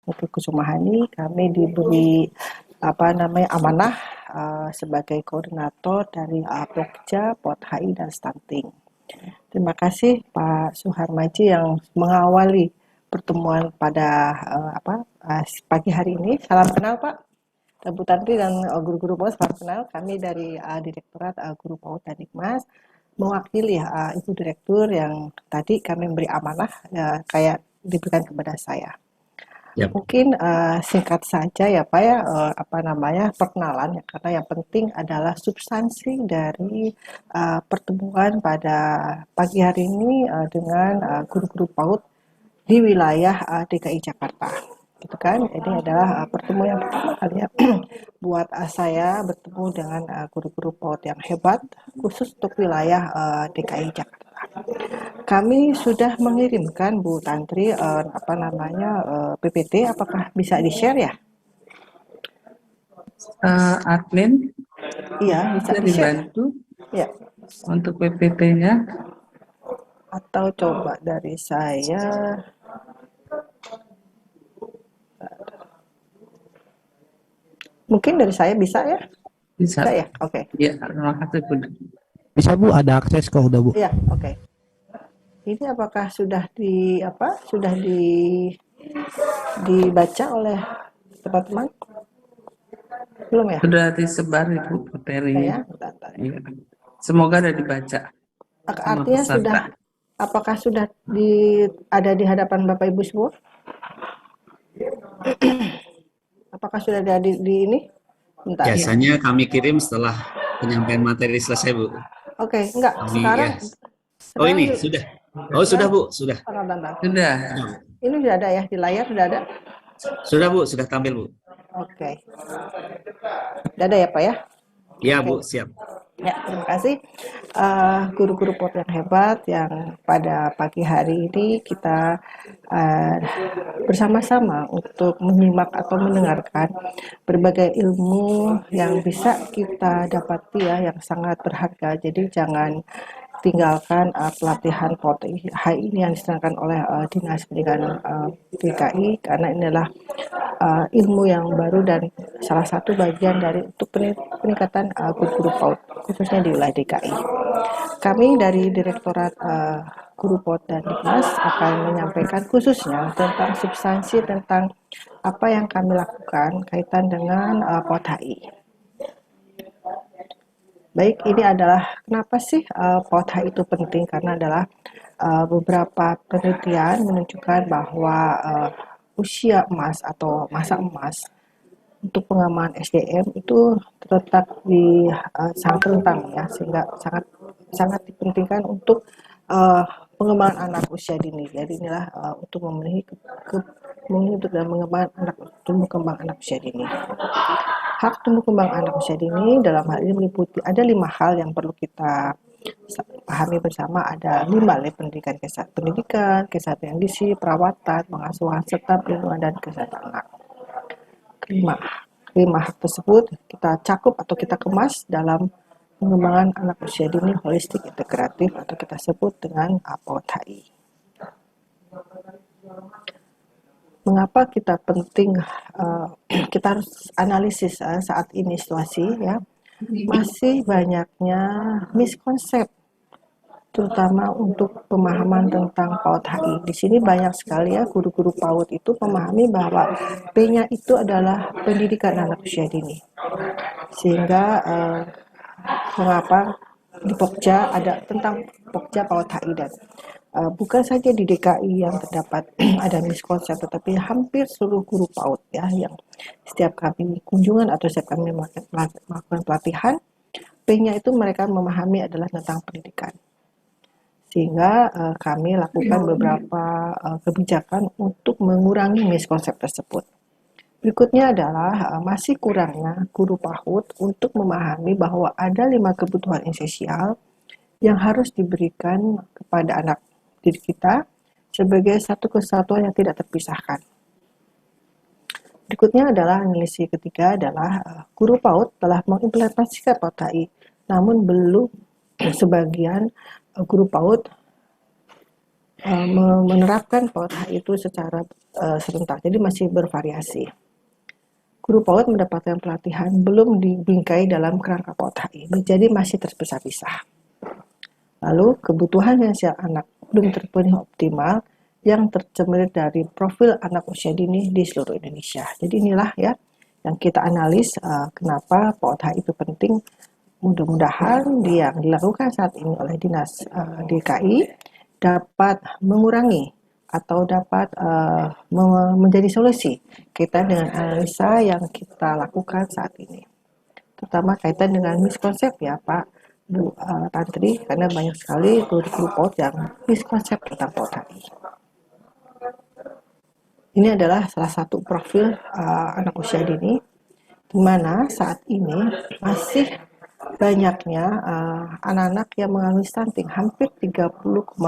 Putri Kusumahani, kami diberi amanah sebagai koordinator dari Pokja, POT-HI dan Stunting. Terima kasih Pak Suharmaji yang mengawali pertemuan pada pagi hari ini. Salam kenal Pak. Bu Tantri dan guru-guru PAUD, salam kenal. Kami dari Direktorat Guru PAUD dan Dikmas mewakili Ibu Direktur yang tadi kami memberi amanah kayak diberikan kepada saya. Yap. Mungkin singkat saja ya Pak ya, perkenalan ya, karena yang penting adalah substansi dari pertemuan pada pagi hari ini dengan guru-guru PAUD di wilayah DKI Jakarta. Gitu kan, ini adalah pertemuan yang pertama kali ya buat saya bertemu dengan guru-guru PAUD yang hebat khusus untuk wilayah DKI Jakarta. Kami sudah mengirimkan Bu Tantri PPT, apakah bisa di-share ya? Admin Iya, bisa di-share. dibantu Ya. untuk PPT-nya. Atau coba dari saya. Mungkin dari saya bisa ya? Bisa. Bisa ya? Oke. Ya, terima kasih Bu. Bisa Bu, ada akses kok udah Bu. Iya, oke. Ini apakah sudah dibaca oleh teman-teman? Belum ya? Sudah disebar Ibu materinya. Ya, bentar. Ya. Semoga ada dibaca. Artinya sudah, apakah sudah ada di hadapan Bapak Ibu semua? Apakah sudah ada di ini? Bentar. Biasanya kami kirim setelah penyampaian materi selesai, Bu. Oke, enggak. Sekarang. Oh ini sudah. Oh sudah Bu, sudah. Sudah. Ini sudah ada ya di layar, sudah ada? Sudah Bu, sudah tampil Bu. Oke. Sudah ada ya Pak ya? Ya Bu, siap. Ya, terima kasih guru-guru PAUD yang hebat yang pada pagi hari ini kita bersama-sama untuk menyimak atau mendengarkan berbagai ilmu yang bisa kita dapati ya, yang sangat berharga. Jadi jangan tinggalkan pelatihan POT-HI ini yang diselenggarakan oleh Dinas Pendidikan DKI, karena inilah ilmu yang baru dan salah satu bagian dari untuk peningkatan guru-guru PAUD khususnya di wilayah DKI. Kami dari Direktorat Guru PAUD dan Dikmas akan menyampaikan khususnya tentang substansi tentang apa yang kami lakukan kaitan dengan POT-HI. Baik, ini adalah kenapa sih POT-HI itu penting, karena adalah beberapa penelitian menunjukkan bahwa usia emas atau masa emas untuk pengembangan SDM itu terletak di sangat rentan ya, sehingga sangat dipentingkan untuk pengembangan anak usia dini. Jadi inilah untuk memenuhi dan mengembangkan tumbuh kembang anak usia dini. Hak tumbuh kembang anak usia dini dalam hal ini meliputi ada 5 hal yang perlu kita pahami bersama. Ada 5 pendidikan, kesehatan gizi, perawatan, pengasuhan, serta perlindungan dan kesehatan anak. Kelima hak tersebut kita cakup atau kita kemas dalam pengembangan anak usia dini holistik integratif atau kita sebut dengan POT-HI. Mengapa kita penting, kita harus analisis saat ini situasi ya, masih banyaknya miskonsep terutama untuk pemahaman tentang PAUD-HI. Di sini banyak sekali ya guru-guru PAUD itu memahami bahwa P-nya itu adalah pendidikan anak usia dini. Sehingga mengapa di Pokja ada tentang Pokja PAUD-HI dan bukan saja di DKI yang terdapat ada miskonsep, tetapi hampir seluruh guru PAUD ya, yang setiap kami kunjungan atau setiap kami melakukan pelatihan, P-nya itu mereka memahami adalah tentang pendidikan. Sehingga kami lakukan beberapa kebijakan untuk mengurangi miskonsep tersebut. Berikutnya adalah masih kurangnya guru PAUD untuk memahami bahwa ada 5 kebutuhan esensial yang harus diberikan kepada anak didik kita sebagai satu kesatuan yang tidak terpisahkan. Berikutnya adalah analisis ketiga adalah guru PAUD telah mengimplementasikan POT-HI, namun belum sebagian guru PAUD menerapkan PAUD HI itu secara serentak, jadi masih bervariasi. Guru PAUD mendapatkan pelatihan belum dibingkai dalam kerangka PAUD HI, jadi masih terpisah-pisah. Lalu kebutuhan finansial anak belum terpenuhi optimal yang tercermin dari profil anak usia dini di seluruh Indonesia. Jadi inilah ya yang kita analis kenapa PAUD HI itu penting. Mudah-mudahan yang dilakukan saat ini oleh Dinas DKI dapat mengurangi atau dapat menjadi solusi kaitan dengan analisa yang kita lakukan saat ini. Terutama kaitan dengan miskonsep ya Pak Bu Tantri, karena banyak sekali guru-guru PAUD yang miskonsep tentang PAUD HI. Ini adalah salah satu profil anak usia dini, di mana saat ini masih banyaknya anak-anak yang mengalami stunting, hampir 30,8%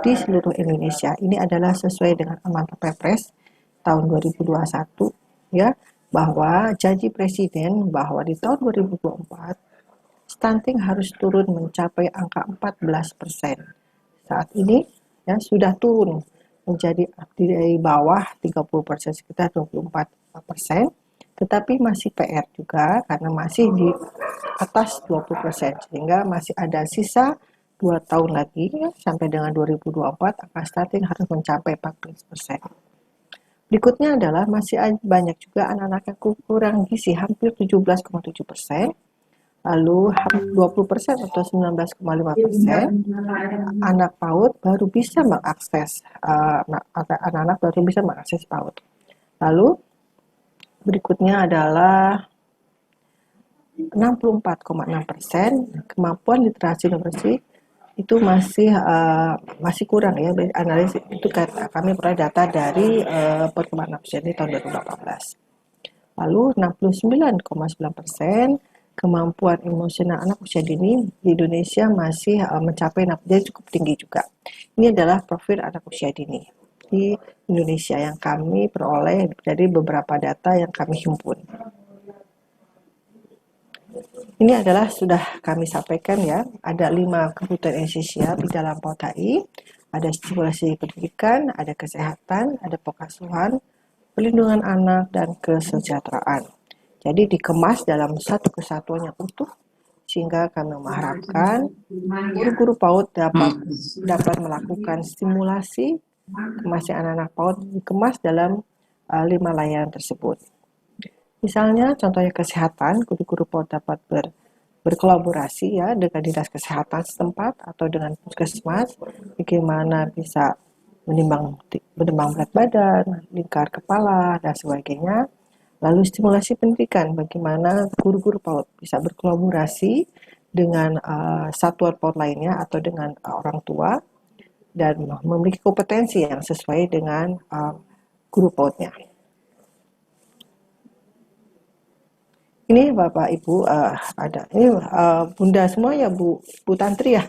di seluruh Indonesia. Ini adalah sesuai dengan amanat Perpres tahun 2021 ya, bahwa janji Presiden bahwa di tahun 2024 stunting harus turun mencapai angka 14%. Saat ini ya sudah turun menjadi di bawah 30%, sekitar 24%. Tetapi masih PR juga karena masih di atas 20%, sehingga masih ada sisa 2 tahun lagi ya, sampai dengan 2024 angka stunting harus mencapai 14%. Berikutnya adalah masih banyak juga anak-anak yang kurang gizi, hampir 17,7%. Lalu 20% atau 19,5% anak PAUD baru bisa mengakses anak-anak baru bisa mengakses PAUD. Lalu berikutnya adalah 64,6% kemampuan literasi numerasi itu masih kurang ya. Analisis itu kami peroleh data dari perkembangan usia di tahun 2018. Lalu 69,9% kemampuan emosional anak usia dini di Indonesia masih mencapai, jadi cukup tinggi juga. Ini adalah profil anak usia dini di Indonesia yang kami peroleh dari beberapa data yang kami himpun. Ini adalah sudah kami sampaikan ya, ada 5 kebutuhan esensial di dalam PAUD HI, ada stimulasi pendidikan, ada kesehatan, ada pengasuhan, perlindungan anak, dan kesejahteraan. Jadi dikemas dalam satu kesatuan yang utuh, sehingga kami mengharapkan guru-guru PAUD dapat melakukan stimulasi kemasihan anak-anak PAUD dikemas dalam 5 layanan tersebut. Misalnya contohnya kesehatan, guru-guru PAUD dapat berkolaborasi ya dengan dinas kesehatan setempat atau dengan puskesmas, bagaimana bisa menimbang berat badan, lingkar kepala, dan sebagainya. Lalu stimulasi pendidikan, bagaimana guru-guru PAUD bisa berkolaborasi dengan satuan PAUD lainnya atau dengan orang tua dan memiliki kompetensi yang sesuai dengan guru PAUD-nya. Ini Bapak Ibu ada, ini Bunda semua ya Bu Tantri ya?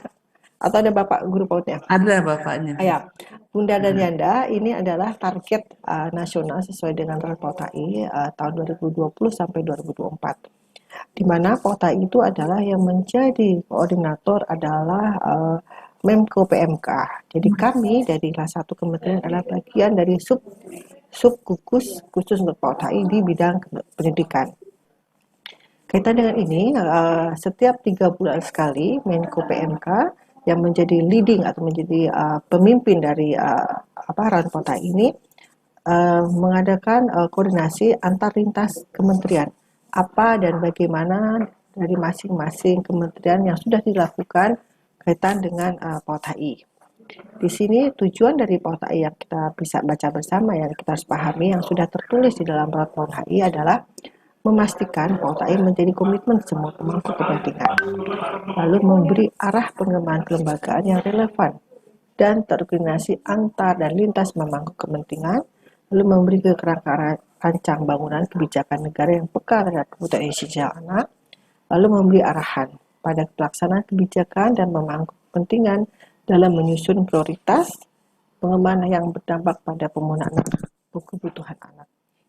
Atau ada Bapak guru PAUD-nya? Ada bapaknya. Ya, Bunda dan Yanda, ini adalah target nasional sesuai dengan PAUD HI tahun 2020 sampai 2024. Di mana PAUD HI itu adalah yang menjadi koordinator adalah Menko PMK. Jadi kami dari salah satu kementerian adalah bagian dari sub gugus khusus untuk PAUD HI di bidang pendidikan. Kaitan dengan ini, setiap 3 bulan sekali Menko PMK yang menjadi leading atau menjadi pemimpin dari rantai PAUD HI ini mengadakan koordinasi antar lintas kementerian, apa dan bagaimana dari masing-masing kementerian yang sudah dilakukan kaitan dengan PAUD HI. Di sini tujuan dari PAUD HI yang kita bisa baca bersama, yang kita harus pahami, yang sudah tertulis di dalam PAUD HI adalah memastikan PAUD HI menjadi komitmen semua pemangku kepentingan, lalu memberi arah pengembangan kelembagaan yang relevan dan terkoordinasi antar dan lintas pemangku kepentingan, lalu memberi kerangka rancang bangunan kebijakan negara yang peka terhadap kebutuhan esensial anak, lalu memberi arahan pada pelaksanaan kebijakan dan pemangku kepentingan dalam menyusun prioritas pengembangan yang berdampak pada pemenuhan kebutuhan anak.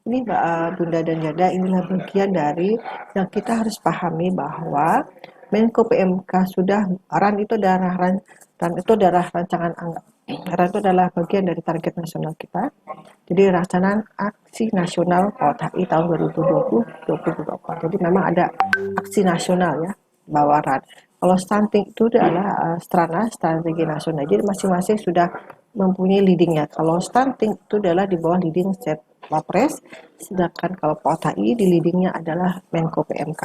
Ini Bunda dan Yanda, inilah bagian dari yang kita harus pahami bahwa Menko PMK sudah RAN itu adalah rancangan karena itu adalah bagian dari target nasional kita. Jadi pelaksanaan aksi nasional PAUD HI tahun 2020-2024. Jadi memang ada aksi nasional ya, bawaran. Kalau stunting itu adalah strana strategi nasional. Jadi masing-masing sudah mempunyai leadingnya. Kalau stunting itu adalah di bawah leading set Wapres, sedangkan kalau PAUD HI di leadingnya adalah Menko PMK.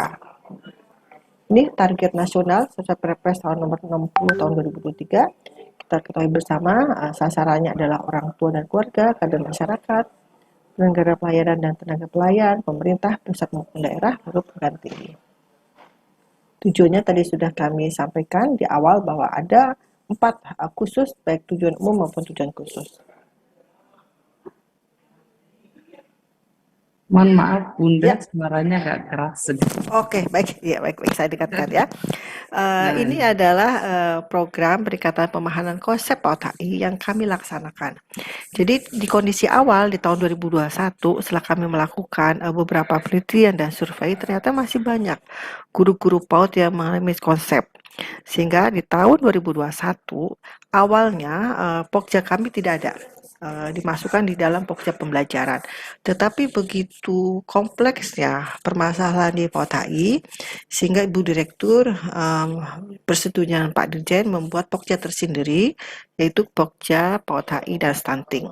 Ini target nasional sesuai Perpres tahun nomor 60 tahun 2023. Kita ketahui bersama sasarannya adalah orang tua dan keluarga, kader masyarakat, penyelenggara pelayanan dan tenaga pelayan, pemerintah pusat maupun daerah, lalu perguruan tinggi. Tujuannya tadi sudah kami sampaikan di awal bahwa ada 4 khusus, baik tujuan umum maupun tujuan khusus. Mohon maaf Bunda, Ya. suaranya agak keras sedikit. Oke, baik, ya baik saya dekatkan ya. Ini adalah program peningkatan pemahaman konsep PAUD HI yang kami laksanakan. Jadi di kondisi awal di tahun 2021 setelah kami melakukan beberapa penelitian dan survei, ternyata masih banyak guru-guru PAUD yang mengalami konsep. Sehingga di tahun 2021 awalnya Pokja kami tidak ada dimasukkan di dalam pokja pembelajaran. Tetapi begitu kompleksnya permasalahan di PAUD HI, sehingga Ibu Direktur persetujuan Pak Dirjen membuat pokja tersendiri, yaitu pokja PAUD HI dan stunting.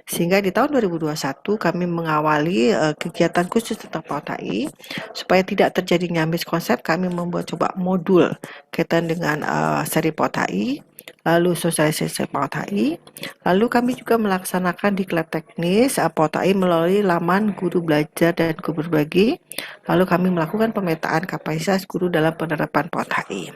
Sehingga di tahun 2021 kami mengawali kegiatan khusus tentang PAUD HI supaya tidak terjadinya miskonsep. Kami membuat coba modul kaitan dengan seri PAUD HI, lalu sosialisasi PAUD HI, lalu kami juga melaksanakan diklat teknis PAUD HI melalui laman guru belajar dan guru berbagi, lalu kami melakukan pemetaan kapasitas guru dalam penerapan PAUD HI.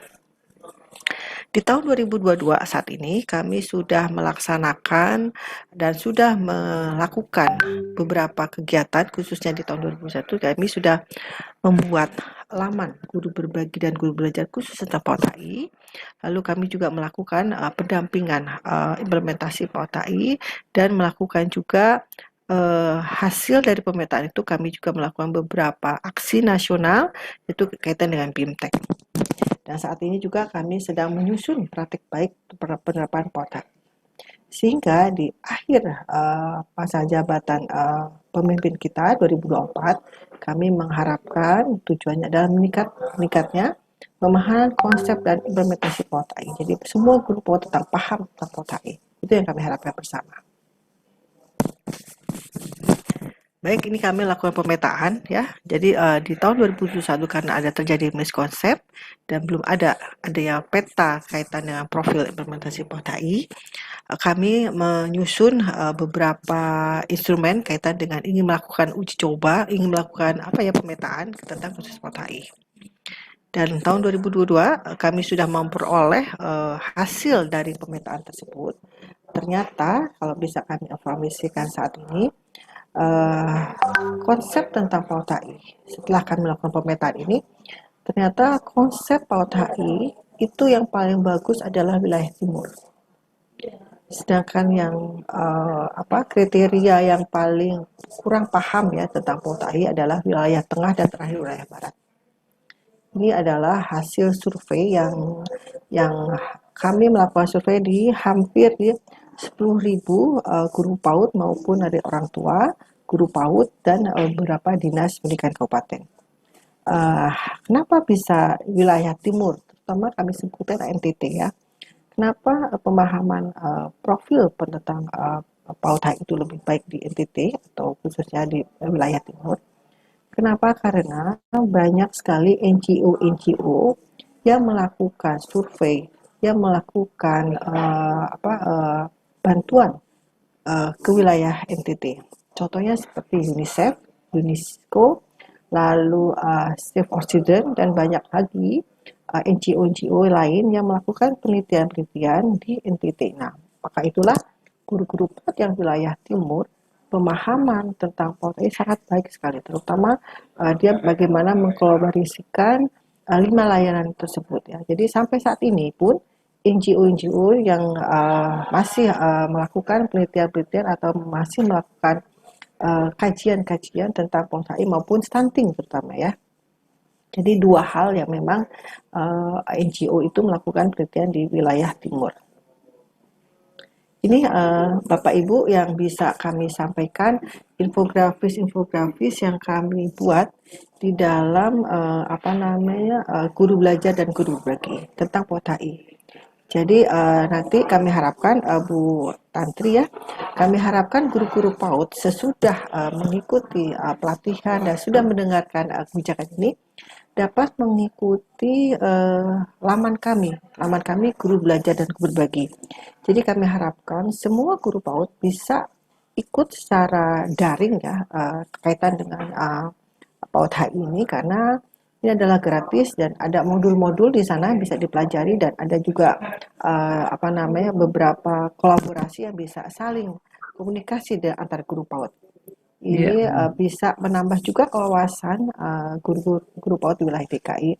Di tahun 2022 saat ini kami sudah melaksanakan dan sudah melakukan beberapa kegiatan, khususnya di tahun 2021 kami sudah membuat laman guru berbagi dan guru belajar khusus tentang PAUD HI. Lalu kami juga melakukan pendampingan implementasi PAUD HI dan melakukan juga hasil dari pemetaan itu kami juga melakukan beberapa aksi nasional, itu kaitan dengan BIMTEK. Dan saat ini juga kami sedang menyusun praktik baik penerapan PAUD HI. Sehingga di akhir masa jabatan pemimpin kita 2024, kami mengharapkan tujuannya adalah meningkatnya pemahaman konsep dan implementasi PAUD HI. Jadi semua guru PAUD tetap paham tentang PAUD HI. Itu yang kami harapkan bersama. Baik, ini kami lakukan pemetaan ya. Jadi di tahun 2021 karena ada terjadi miskonsep dan belum ada yang peta kaitan dengan profil implementasi PAUD HI, kami menyusun beberapa instrumen kaitan dengan ingin melakukan uji coba, ingin melakukan pemetaan tentang khusus PAUD HI. Dan tahun 2022 kami sudah memperoleh hasil dari pemetaan tersebut. Ternyata kalau bisa kami informasikan saat ini, konsep tentang PAUD HI setelah kami melakukan pemetaan ini, ternyata konsep PAUD HI itu yang paling bagus adalah wilayah timur. Sedangkan yang kriteria yang paling kurang paham ya tentang PAUD HI adalah wilayah tengah dan terakhir wilayah barat. Ini adalah hasil survei yang kami melakukan survei di hampir 10.000 guru PAUD maupun dari orang tua, guru PAUD, dan beberapa dinas pendidikan kabupaten. Kenapa bisa wilayah timur? Terutama kami sebutkan NTT ya. Kenapa pemahaman profil tentang PAUD HI itu lebih baik di NTT atau khususnya di wilayah timur? Kenapa? Karena banyak sekali NGO yang melakukan survei, yang melakukan bantuan ke wilayah NTT. Contohnya seperti UNICEF, UNESCO, lalu Save Our Children, dan banyak lagi NGO lain yang melakukan penelitian-penelitian di NTT. Nah, maka itulah guru-guru PAUD yang wilayah timur, pemahaman tentang PAUD HI sangat baik sekali, terutama dia bagaimana mengkolaborasikan 5 layanan tersebut ya. Jadi sampai saat ini pun NGO yang masih melakukan penelitian-penelitian atau masih melakukan kajian-kajian tentang PAUD HI maupun stunting terutama ya. Jadi 2 hal yang memang NGO itu melakukan penelitian di wilayah timur. Ini Bapak Ibu yang bisa kami sampaikan infografis-infografis yang kami buat di dalam guru belajar dan guru berbagi tentang POTAI. Jadi nanti kami harapkan Bu Tantri ya, kami harapkan guru-guru PAUD sesudah mengikuti pelatihan dan sudah mendengarkan kebijakan ini dapat mengikuti laman kami guru belajar dan guru berbagi. Jadi kami harapkan semua guru PAUD bisa ikut secara daring ya kaitan dengan PAUD HI ini karena ini adalah gratis dan ada modul-modul di sana bisa dipelajari dan ada juga beberapa kolaborasi yang bisa saling komunikasi antar guru PAUD. Ini bisa menambah juga wawasan guru PAUD di wilayah DKI.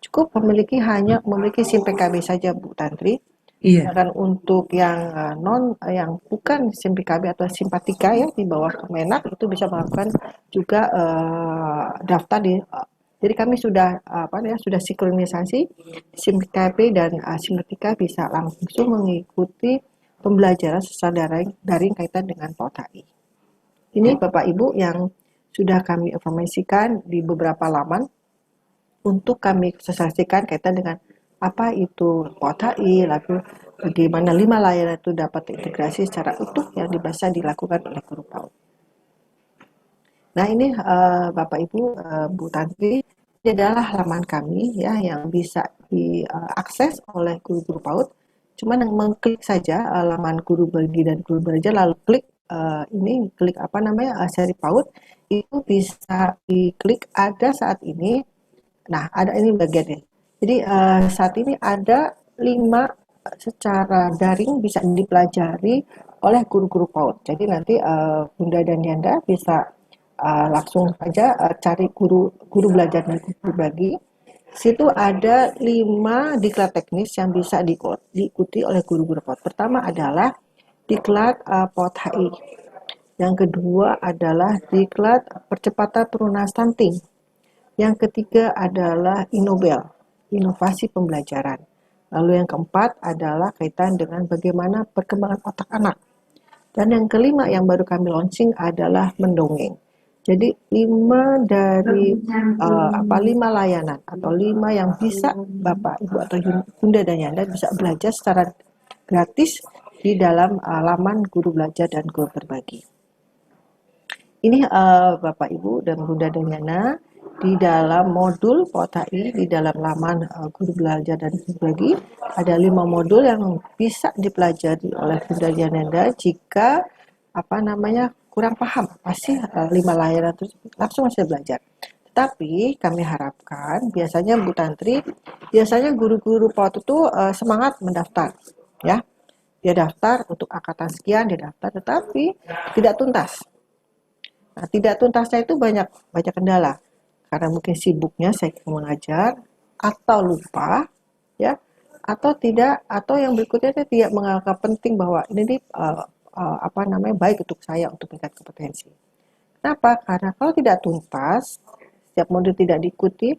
Cukup hanya memiliki SIM PKB saja Bu Tantri. Iya. Sedangkan untuk yang yang bukan SIM PKB atau Simpatika ya di bawah Kemenak itu bisa melakukan juga daftar jadi kami sudah sudah sinkronisasi SIM PKB dan Simpatika bisa langsung mengikuti pembelajaran secara daring kaitan dengan PAUD HI. Ini Bapak Ibu yang sudah kami informasikan di beberapa laman untuk kami sosialisasikan kaitan dengan apa itu PAUD HI, lalu bagaimana 5 layanan itu dapat terintegrasi secara utuh yang bisa dilakukan oleh guru PAUD. Nah ini Bapak Ibu, Bu Tantri, ini adalah laman kami ya yang bisa diakses oleh guru-guru PAUD. Cuman yang mengklik saja laman guru berbagi dan guru belajar lalu klik klik seri PAUD itu bisa diklik ada saat ini. Nah ada ini bagiannya. Jadi saat ini ada 5 secara daring bisa dipelajari oleh guru-guru PAUD. Jadi nanti Bunda dan Yanda bisa langsung saja cari guru belajar dan guru berbagi. Situ ada 5 diklat teknis yang bisa diikuti oleh guru-guru PAUD. Pertama adalah diklat PAUD HI. Yang kedua adalah diklat percepatan turunan stunting. Yang ketiga adalah Inobel, inovasi pembelajaran. Lalu yang keempat adalah kaitan dengan bagaimana perkembangan otak anak. Dan yang kelima yang baru kami launching adalah mendongeng. Jadi 5 layanan atau 5 yang bisa Bapak, Ibu atau Bunda dan Yanda bisa belajar secara gratis di dalam laman guru belajar dan guru berbagi. Ini Bapak Ibu dan Bunda dan Yanda di dalam modul PAUD HI di dalam laman guru belajar dan guru berbagi ada 5 modul yang bisa dipelajari oleh Bunda dan Yanda jika kurang paham pasti 5 layanan tersebut langsung bisa belajar. Tapi kami harapkan biasanya Bu Tantri, guru-guru PAUD itu semangat mendaftar ya. Dia daftar untuk angkatan sekian, dia daftar tetapi tidak tuntas. Nah, tidak tuntasnya itu banyak kendala. Karena mungkin sibuknya saya mengajar atau lupa ya, atau yang berikutnya dia tidak menganggap penting bahwa ini baik untuk saya untuk tingkat kompetensi. Kenapa? Karena kalau tidak tuntas, setiap modul tidak diikuti,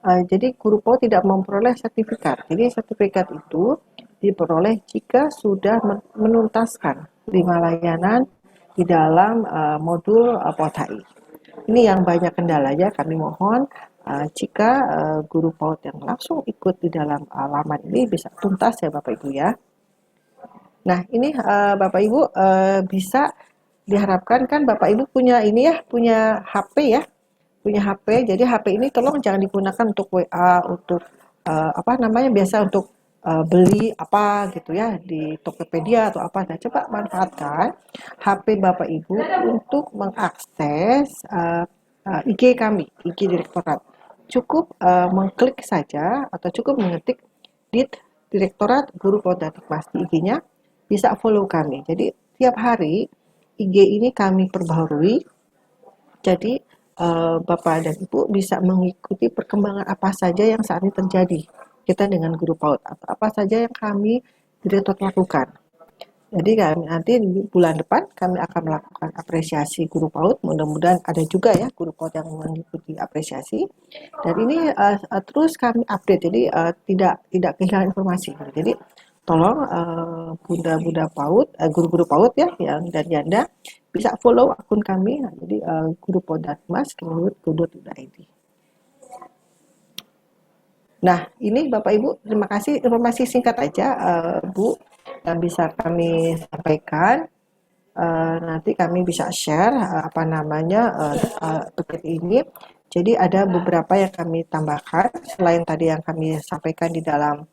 jadi guru PAUD tidak memperoleh sertifikat. Jadi sertifikat itu diperoleh jika sudah menuntaskan 5 layanan di dalam modul PAUD HI. Ini yang banyak kendalanya. Kami mohon jika guru PAUD yang langsung ikut di dalam laman ini bisa tuntas ya Bapak Ibu ya. Nah ini Bapak Ibu bisa diharapkan kan Bapak Ibu punya HP ya, punya HP. Jadi HP ini tolong jangan digunakan untuk WA, untuk biasa untuk beli apa gitu ya di Tokopedia atau apa. Nah, coba manfaatkan HP Bapak Ibu untuk mengakses IG kami, IG Direktorat. Cukup mengklik saja atau cukup mengetik Direktorat Guru PAUD dan Tikmas di IG-nya, bisa follow kami. Jadi tiap hari IG ini kami perbaharui. Jadi Bapak dan Ibu bisa mengikuti perkembangan apa saja yang saat ini terjadi kita dengan guru PAUD atau apa saja yang kami Direktorat lakukan. Jadi nanti di bulan depan kami akan melakukan apresiasi guru PAUD. Mudah-mudahan ada juga ya guru PAUD yang mengikuti apresiasi. Dan ini terus kami update. Jadi tidak kehilangan informasi. Jadi tolong bunda-bunda PAUD, guru-guru PAUD ya yang dan janda bisa follow akun kami, jadi guru.mas@kemdikbud.id. Nah, ini Bapak Ibu, terima kasih informasi singkat aja Bu yang bisa kami sampaikan. Nanti kami bisa share PPT ini. Jadi ada beberapa yang kami tambahkan selain tadi yang kami sampaikan di dalam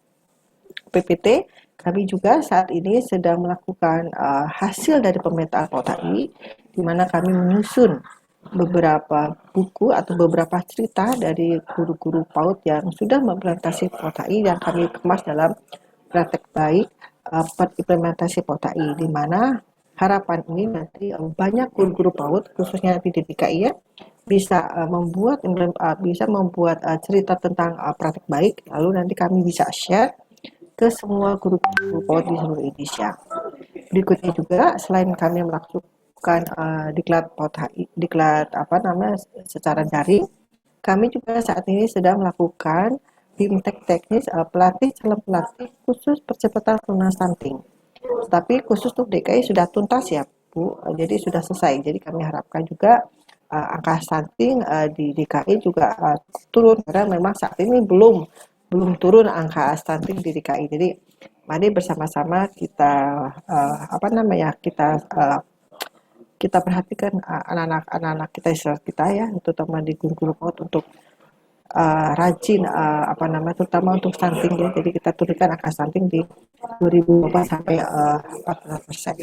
PPT. Kami juga saat ini sedang melakukan hasil dari pemetaan POTAI, di mana kami menyusun beberapa buku atau beberapa cerita dari guru-guru PAUD yang sudah mengimplementasi POTAI yang kami kemas dalam praktek baik implementasi POTAI, di mana harapan ini nanti banyak guru-guru PAUD khususnya nanti di DKI ya bisa membuat cerita tentang praktek baik, lalu nanti kami bisa share ke semua guru-guru PAUD di seluruh Indonesia. Berikutnya juga selain kami melakukan diklat secara daring, kami juga saat ini sedang melakukan bimtek teknis pelatih calon pelatih khusus percepatan pelunasan stunting. Tapi khusus untuk DKI sudah tuntas ya Bu, jadi sudah selesai. Jadi kami harapkan juga angka stunting di DKI juga turun, karena memang saat ini belum turun angka stunting di DKI. Jadi mari bersama-sama kita kita perhatikan anak-anak kita ya, terutama di guru-guru PAUD untuk rajin terutama untuk stunting ya. Jadi kita turunkan angka stunting di 2024 sampai 40%.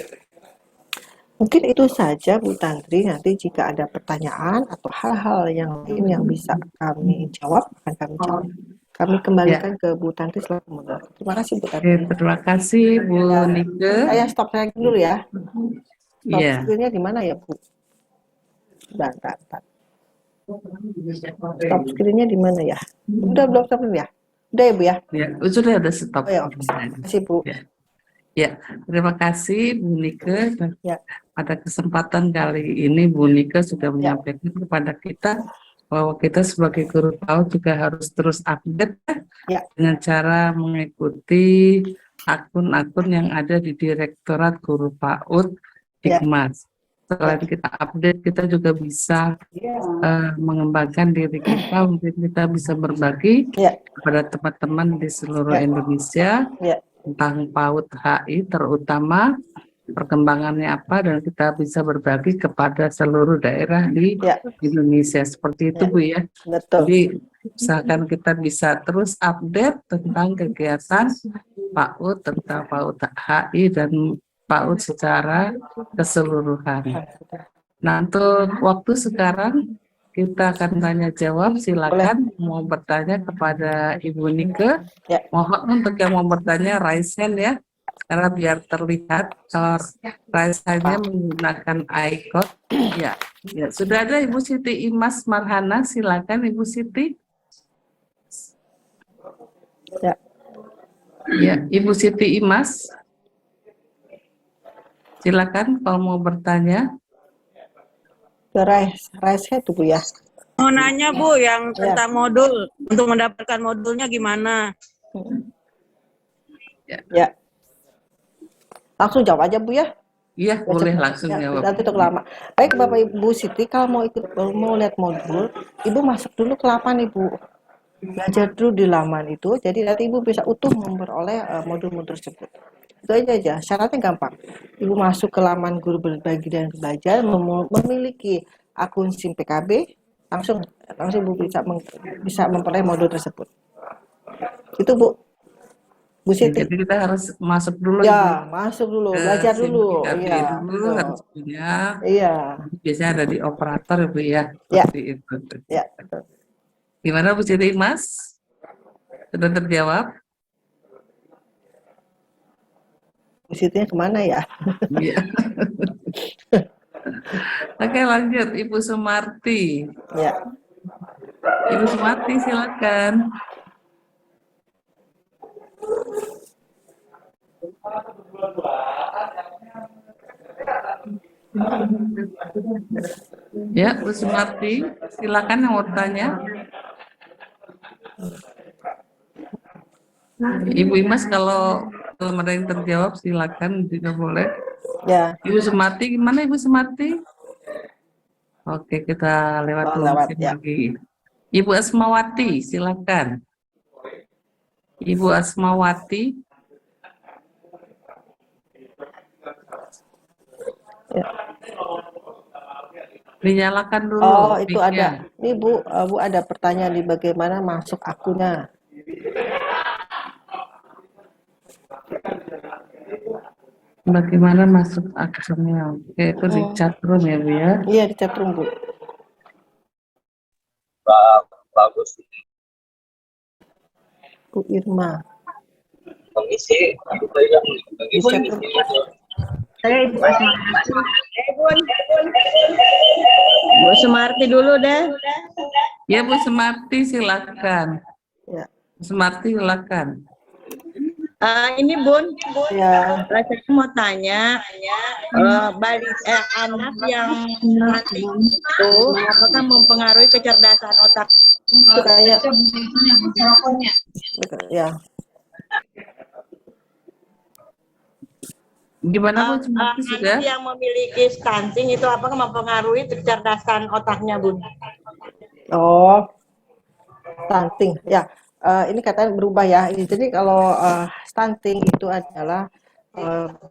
Mungkin itu saja Bu Tantri. Nanti jika ada pertanyaan atau hal-hal yang lain yang bisa kami jawab, akan kami jawab. Kami kembalikan ke Bu Tantri selaku moderator. Terima kasih Bu Tantri. Terima kasih Bu Nike. Saya stop lagi dulu ya. Stop screen-nya di mana ya Bu? Bentar. Stop screen-nya di mana ya? Udah belum stop ya? Udah ya Bu ya? Ya, sudah ada stop. Terima kasih Bu. Ya, terima kasih Bu Nike. Ya. Pada kesempatan kali ini Bu Nike sudah menyampaikan kepada kita bahwa kita sebagai guru PAUD juga harus terus update dengan cara mengikuti akun-akun yang ada di Direktorat Guru PAUD Dikmas. Selain kita update, kita juga bisa mengembangkan diri kita. Mungkin kita bisa berbagi kepada teman-teman di seluruh Indonesia tentang PAUD HI, terutama perkembangannya apa, dan kita bisa berbagi kepada seluruh daerah di Indonesia. Seperti itu Bu ya. Betul. Jadi usahakan kita bisa terus update tentang kegiatan PAUD, tentang PAUD HI dan PAUD secara keseluruhan. Nah, untuk waktu sekarang kita akan tanya jawab. Silakan mau bertanya kepada Ibu Nike. Mohon untuk yang mau bertanya raise hand ya, karena biar terlihat. Kalau raise hand-nya menggunakan icon. Ya, sudah ada Ibu Siti Imas Marhana. Silakan Ibu Siti. Ya, Ibu Siti Imas. Silakan kalau mau bertanya. Raise hand Bu ya. Mau nanya Bu yang tentang modul, untuk mendapatkan modulnya gimana? Ya. Langsung jawab aja Bu ya. Iya, boleh langsung jawab. Nanti untuk lama. Baik Bapak Ibu Siti, kalau mau lihat modul, Ibu masuk dulu ke laman Ibu. Belajar dulu di laman itu, jadi nanti Ibu bisa utuh memperoleh modul-modul tersebut. Itu aja, syaratnya gampang. Ibu masuk ke laman guru berbagi dan belajar, memiliki akun SIM PKB, langsung Ibu bisa memperoleh modul tersebut. Itu Bu Siti. Jadi kita harus masuk dulu ya, masuk dulu, belajar dulu. Iya, dulu harus punya. Iya. Biasanya ada di operator Bu ya. Seperti itu. Ya. Gimana Bu Siti Mas? Sudah terjawab? Bu Sitinya kemana ya? Iya. Oke, lanjut Ibu Sumarti. Ya. Ibu Sumarti silakan. Ya, Bu Sumarti, silakan yang mau tanya. Ibu Imas kalau Kalau ada yang terjawab silakan juga boleh. Ya. Ibu Sumarti, gimana Ibu Sumarti? Oke, kita lewat dulu mungkin ya. lagi. Ibu Asmawati, silakan. Ibu Asmawati. Ya. Dinyalakan dulu. Oh, itu mic-nya. ada. Ini Bu, Bu ada pertanyaan di bagaimana masuk akunnya. Bagaimana masuk akunnya? Oke, itu di chat room ya Bu ya? Iya, di chat room Bu. Bagus. Bu Irma. Pengisi, Di chat room. Saya Ibu Asmawati. Bu Sumarti dulu deh. Ya Bu Sumarti silakan. Ya. Bu Sumarti silakan. Ini Bun, Ya. saya mau tanya, anak yang nanti itu apakah mempengaruhi kecerdasan otak? Itu kayak ya. Gimana Bu Sumarti sudah? Anak yang memiliki stunting itu apakah mempengaruhi kecerdasan otaknya, Bun? Oh, stunting. Ya, ini katanya berubah ya. Jadi kalau stunting itu adalah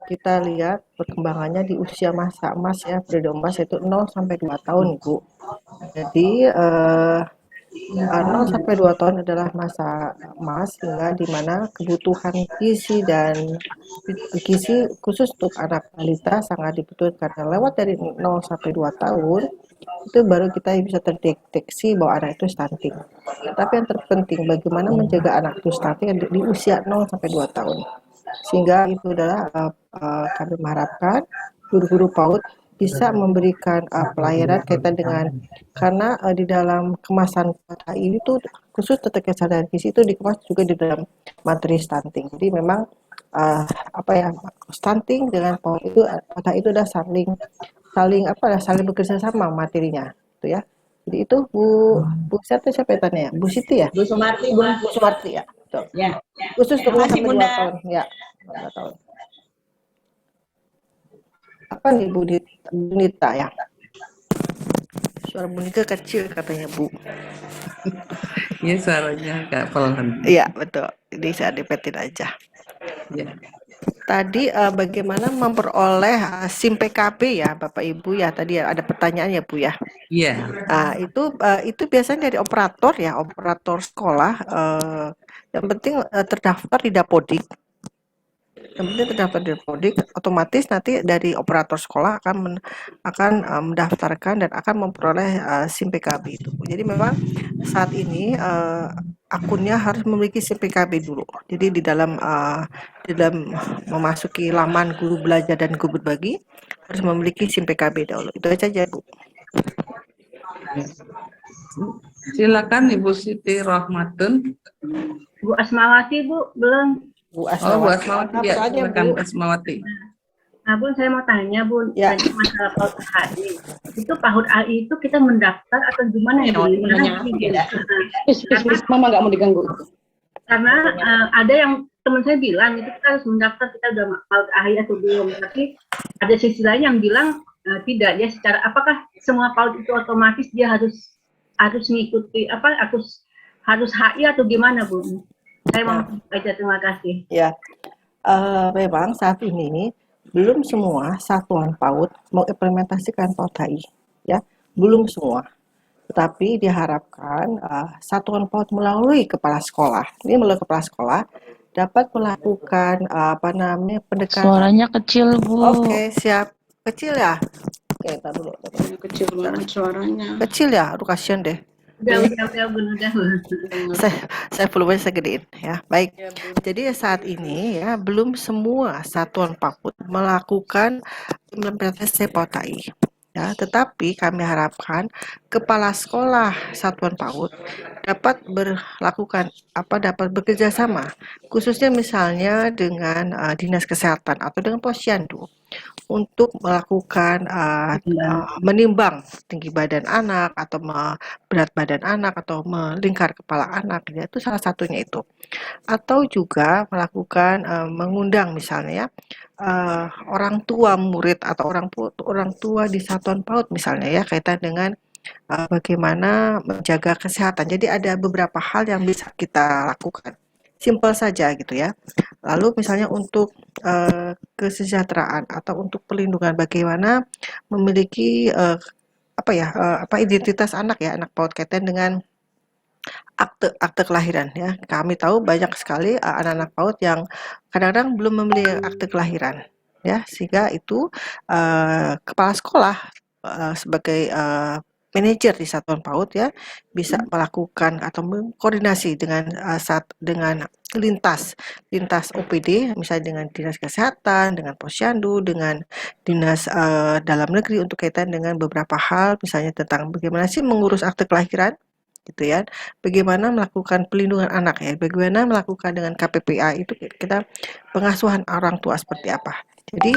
kita lihat perkembangannya di usia masa emas ya, periode emas itu 0 sampai 2 tahun, Ibu. Jadi 0 sampai 2 tahun adalah masa emas hingga di mana kebutuhan gizi dan gizi khusus untuk anak balita sangat dibutuhkan. Karena lewat dari 0 sampai 2 tahun itu baru kita bisa terdeteksi bahwa anak itu stunting. Tapi yang terpenting bagaimana menjaga anak itu stunting di usia 0 sampai 2 tahun. Sehingga itu adalah kami mengharapkan guru-guru PAUD bisa memberikan pelayanan kaitan dengan karena di dalam kemasan HI itu khusus tentang kesadaran gizi itu dikemas juga di dalam materi stunting. Jadi memang stunting dengan PAUD itu udah saling bekerja sama materinya, gitu ya. Jadi itu Bu siapa tanya ya? Bu Siti ya? Bu Sumarti, Bu. Bu Sumarti ya. Betul. Ya. Khusus untuk Terima kasih, 2 Bunda. tahun, ya. 2 tahun. Apa nih Bu Nita ya? Suara Bu Nita kecil katanya Bu. Iya suaranya agak pelan. Iya betul. Ini saya depetin aja. Ya. Tadi bagaimana memperoleh SIM PKB ya Bapak Ibu ya, tadi ada pertanyaan ya Bu ya. Iya. Itu biasanya dari operator ya, operator sekolah. Yang penting terdaftar di Dapodik. Otomatis nanti dari operator sekolah akan mendaftarkan dan akan memperoleh SIM PKB itu. Jadi memang saat ini akunnya harus memiliki SIM PKB dulu. Jadi di dalam memasuki laman guru belajar dan guru berbagi harus memiliki SIM PKB dulu. Itu aja Bu. Silakan Ibu Siti Rohmatun. Bu Asmawati, Bu, belum. Bu Bu Asmawati ya, silakan Bu Asmawati. Nah, Bun, saya mau tanya, Bun, ya. tadi masalah PAUD AI. Itu PAUD AI itu kita mendaftar atau gimana ya, Bu? Mama nggak mau diganggu. Karena ada yang teman saya bilang itu kita harus mendaftar, kita udah PAUD AI atau belum. Tapi ada sisi lain yang bilang tidak ya, secara apakah semua PAUD itu otomatis dia harus mengikuti harus HI atau gimana, Bu? Saya mau baca, terima kasih. Ya, memang saat ini belum semua satuan PAUD mengimplementasikan PAUD HI, ya, belum semua. Tetapi diharapkan satuan PAUD melalui kepala sekolah, dapat melakukan pendekatan. Suaranya kecil Bu. Oke, siap. Kecil ya? Oke, tar dulu. Kecil banget suaranya. Kecil ya? Aduh kasihan deh. Udah, Bun, udah. Saya volumenya saya gedein ya. Baik. Jadi saat ini ya belum semua satuan PAUD melakukan implementasi PAUD HI. Ya, tetapi kami harapkan kepala sekolah satuan PAUD dapat dapat bekerja sama, khususnya misalnya dengan dinas kesehatan atau dengan posyandu untuk melakukan menimbang tinggi badan anak atau berat badan anak atau melingkar kepala anak, ya, itu salah satunya itu. Atau juga melakukan mengundang misalnya ya, orang tua murid atau orang tua di satuan PAUD misalnya ya, kaitan dengan bagaimana menjaga kesehatan. Jadi ada beberapa hal yang bisa kita lakukan. Simpel saja gitu ya. Lalu misalnya untuk kesejahteraan atau untuk perlindungan, bagaimana memiliki identitas anak ya, anak PAUD kaitan dengan akte kelahiran ya. Kami tahu banyak sekali anak-anak PAUD yang kadang-kadang belum memiliki akte kelahiran ya, sehingga itu kepala sekolah sebagai manajer di satuan PAUD ya bisa melakukan atau mengkoordinasi dengan lintas OPD, misalnya dengan dinas kesehatan, dengan posyandu, dengan dinas dalam negeri untuk kaitan dengan beberapa hal, misalnya tentang bagaimana sih mengurus akte kelahiran gitu ya, bagaimana melakukan pelindungan anak ya, bagaimana melakukan dengan KPPA itu kita pengasuhan orang tua seperti apa. Jadi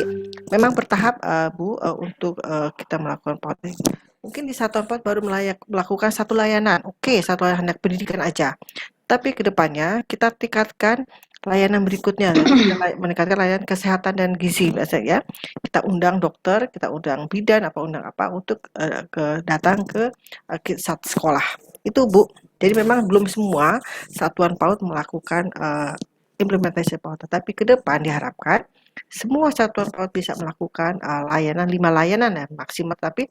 memang bertahap Bu untuk kita melakukan PAUD. Mungkin di satuan PAUD baru melakukan satu layanan, oke, satu layanan pendidikan aja. Tapi kedepannya kita tingkatkan layanan berikutnya, meningkatkan layanan kesehatan dan gizi biasanya ya. Kita undang dokter, kita undang bidan, undang apa untuk datang ke sekolah. Itu Bu. Jadi memang belum semua satuan PAUD melakukan implementasi PAUD, tetapi ke depan diharapkan semua satuan PAUD bisa melakukan layanan 5 layanan ya maksimal, tapi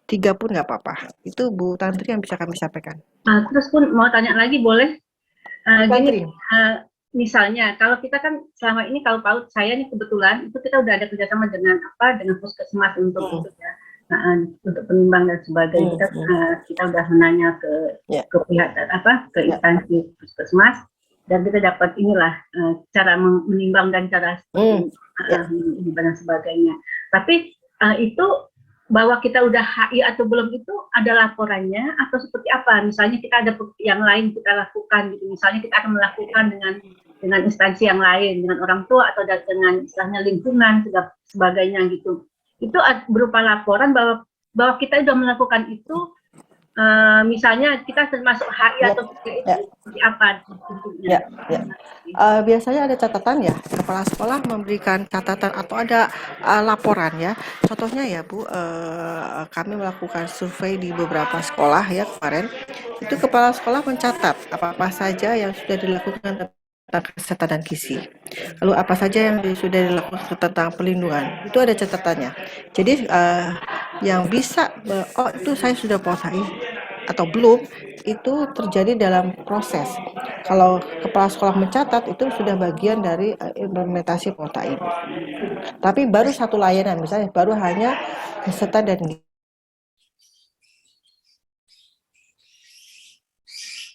3 pun nggak apa-apa. Itu Bu Tantri yang bisa kami sampaikan. Terus pun mau tanya lagi boleh? Gini, misalnya kalau kita kan selama ini kalau PAUD saya nih kebetulan itu kita udah ada kerjasama dengan puskesmas untuk ya, untuk penimbang dan sebagainya. Kita udah menanya ke pihak ke instansi puskesmas dan kita dapat cara menimbang dan cara dan sebagainya. Tapi itu bahwa kita udah HI atau belum itu ada laporannya atau seperti apa? Misalnya kita ada yang lain kita lakukan gitu. Misalnya kita akan melakukan dengan instansi yang lain, dengan orang tua atau dengan istilahnya lingkungan sebagainya gitu. Itu berupa laporan bahwa kita sudah melakukan itu. Misalnya kita termasuk HI atau itu seperti apa? Biasanya ada catatan ya, kepala sekolah memberikan catatan atau ada laporan ya. Contohnya ya Bu, kami melakukan survei di beberapa sekolah ya kemarin. Itu kepala sekolah mencatat apa-apa saja yang sudah dilakukan tentang kesehatan dan gizi. Lalu apa saja yang sudah dilakukan tentang perlindungan. Itu ada catatannya. Jadi yang bisa, itu saya sudah PAUD atau belum, itu terjadi dalam proses. Kalau kepala sekolah mencatat, itu sudah bagian dari implementasi PAUD ini. Tapi baru satu layanan, misalnya baru hanya kesehatan dan gizi.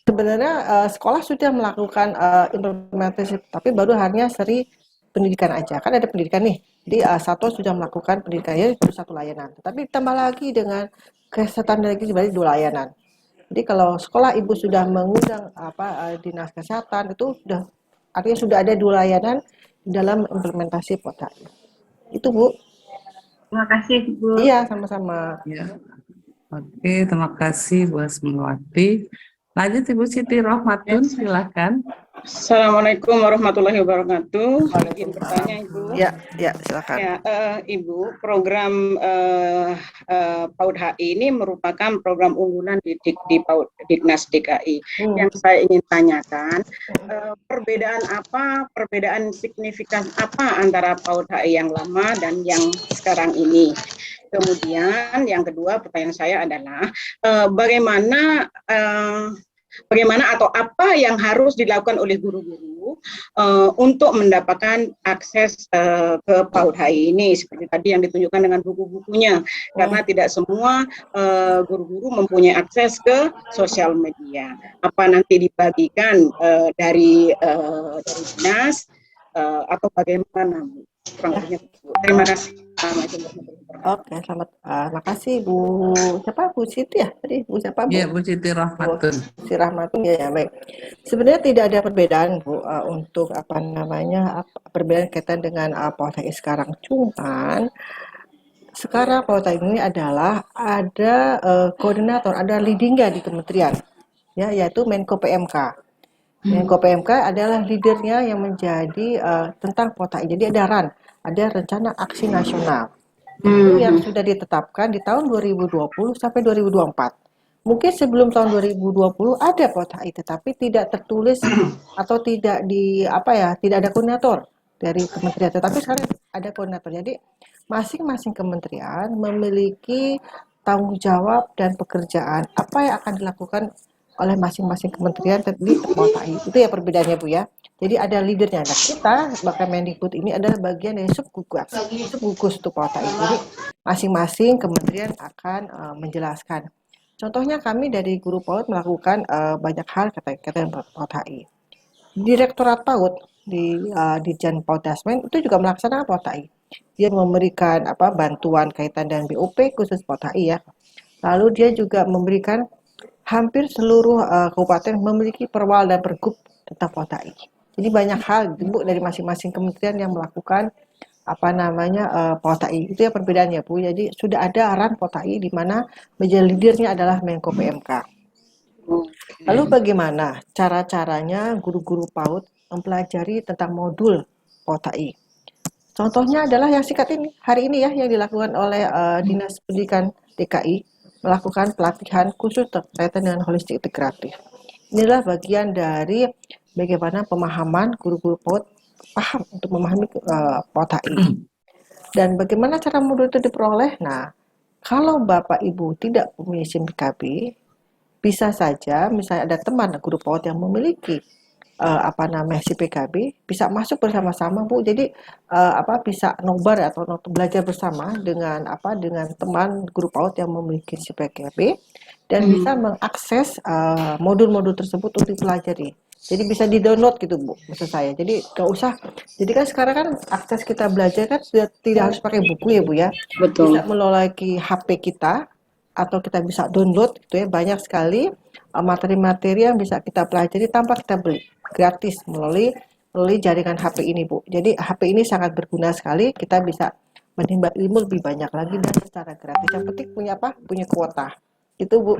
Sebenarnya sekolah sudah melakukan implementasi, tapi baru hanya seri pendidikan aja. Kan ada pendidikan nih. Jadi satu sudah melakukan pendidikannya baru satu layanan. Tapi tambah lagi dengan kesehatan dan gizi berarti 2 layanan. Jadi kalau sekolah ibu sudah mengundang dinas kesehatan itu artinya sudah ada 2 layanan dalam implementasi PAUD. Itu Bu. Terima kasih Bu. Iya, sama-sama. Ya. Oke, terima kasih Bu Asmiwati. Lanjut Ibu Siti Rohmatun, silakan. Assalamualaikum warahmatullahi wabarakatuh. Izin bertanya Ibu. Ya, silakan. Ya, Ibu, program PAUD HI ini merupakan program unggulan di PAUD Dignas DKI. Yang saya ingin tanyakan, perbedaan signifikan apa antara PAUD HI yang lama dan yang sekarang ini? Kemudian yang kedua pertanyaan saya adalah bagaimana atau apa yang harus dilakukan oleh guru-guru untuk mendapatkan akses ke PAUD HI ini, seperti tadi yang ditunjukkan dengan buku-bukunya, karena tidak semua guru-guru mempunyai akses ke sosial media. Apa nanti dibagikan dari dinas atau bagaimana? Terima kasih. Oke, selamat. Makasih Bu. Siapa Bu Siti ya? Tadi Bu siapa Bu? Iya, Bu Siti Rohmatun. Bu Siti Rohmatun ya, baik. Sebenarnya tidak ada perbedaan Bu untuk perbedaan kaitan dengan PAUD HI sekarang. Cuman sekarang PAUD ini adalah ada koordinator, ada leadingnya di kementerian, ya, yaitu Menko PMK. Menko PMK adalah leadernya yang menjadi tentang PAUD. Jadi ada RAN, ada Rencana Aksi Nasional. Itu yang sudah ditetapkan di tahun 2020 sampai 2024. Mungkin sebelum tahun 2020 ada PAUD HI, tetapi tidak tertulis atau tidak tidak ada koordinator dari kementerian. Tetapi sekarang ada koordinator. Jadi masing-masing kementerian memiliki tanggung jawab dan pekerjaan apa yang akan dilakukan oleh masing-masing kementerian di PAUD HI. Itu ya perbedaannya Bu ya. Jadi ada leadernya. Nah kita bahkan Mendikbud ini adalah bagian dari subgugus untuk PAUD HI. Jadi masing-masing kementerian akan menjelaskan. Contohnya kami dari Guru PAUD melakukan banyak hal kata PAUD HI. Direktorat PAUD di Ditjen PAUD Dasmen itu juga melaksanakan PAUD HI. Dia memberikan bantuan kaitan dengan BOP khusus PAUD HI ya. Lalu dia juga memberikan hampir seluruh kabupaten memiliki perwal dan pergub tentang PAUD HI. Jadi banyak hal Bu dari masing-masing kementerian yang melakukan PAUD HI. Itu ya perbedaannya Bu. Jadi sudah ada RAN PAUD HI di mana menjadi leadernya adalah Menko PMK. Lalu bagaimana cara-caranya guru-guru PAUD mempelajari tentang modul PAUD HI? Contohnya adalah yang singkat ini, hari ini ya yang dilakukan oleh Dinas Pendidikan DKI melakukan pelatihan khusus terkait dengan holistik integratif. Inilah bagian dari bagaimana pemahaman guru-guru PAUD paham untuk memahami PAUD HI. Dan bagaimana cara modul itu diperoleh? Nah, kalau Bapak Ibu tidak punya SIM PKB, bisa saja misalnya ada teman guru PAUD yang memiliki SIM PKB, bisa masuk bersama-sama Bu. Jadi bisa nobar atau belajar bersama dengan teman guru PAUD yang memiliki SIM PKB dan bisa mengakses modul-modul tersebut untuk dipelajari. Jadi bisa di-download gitu Bu, maksud saya. Jadi nggak usah. Jadi kan sekarang kan akses kita belajar kan sudah tidak harus pakai buku ya Bu ya. Betul. Bisa melalui HP kita atau kita bisa download gitu ya. Banyak sekali materi-materi yang bisa kita pelajari tanpa kita beli, gratis melalui jaringan HP ini Bu. Jadi HP ini sangat berguna sekali. Kita bisa menimba ilmu lebih banyak lagi dan secara gratis. Yang penting punya Punya kuota. Itu Bu.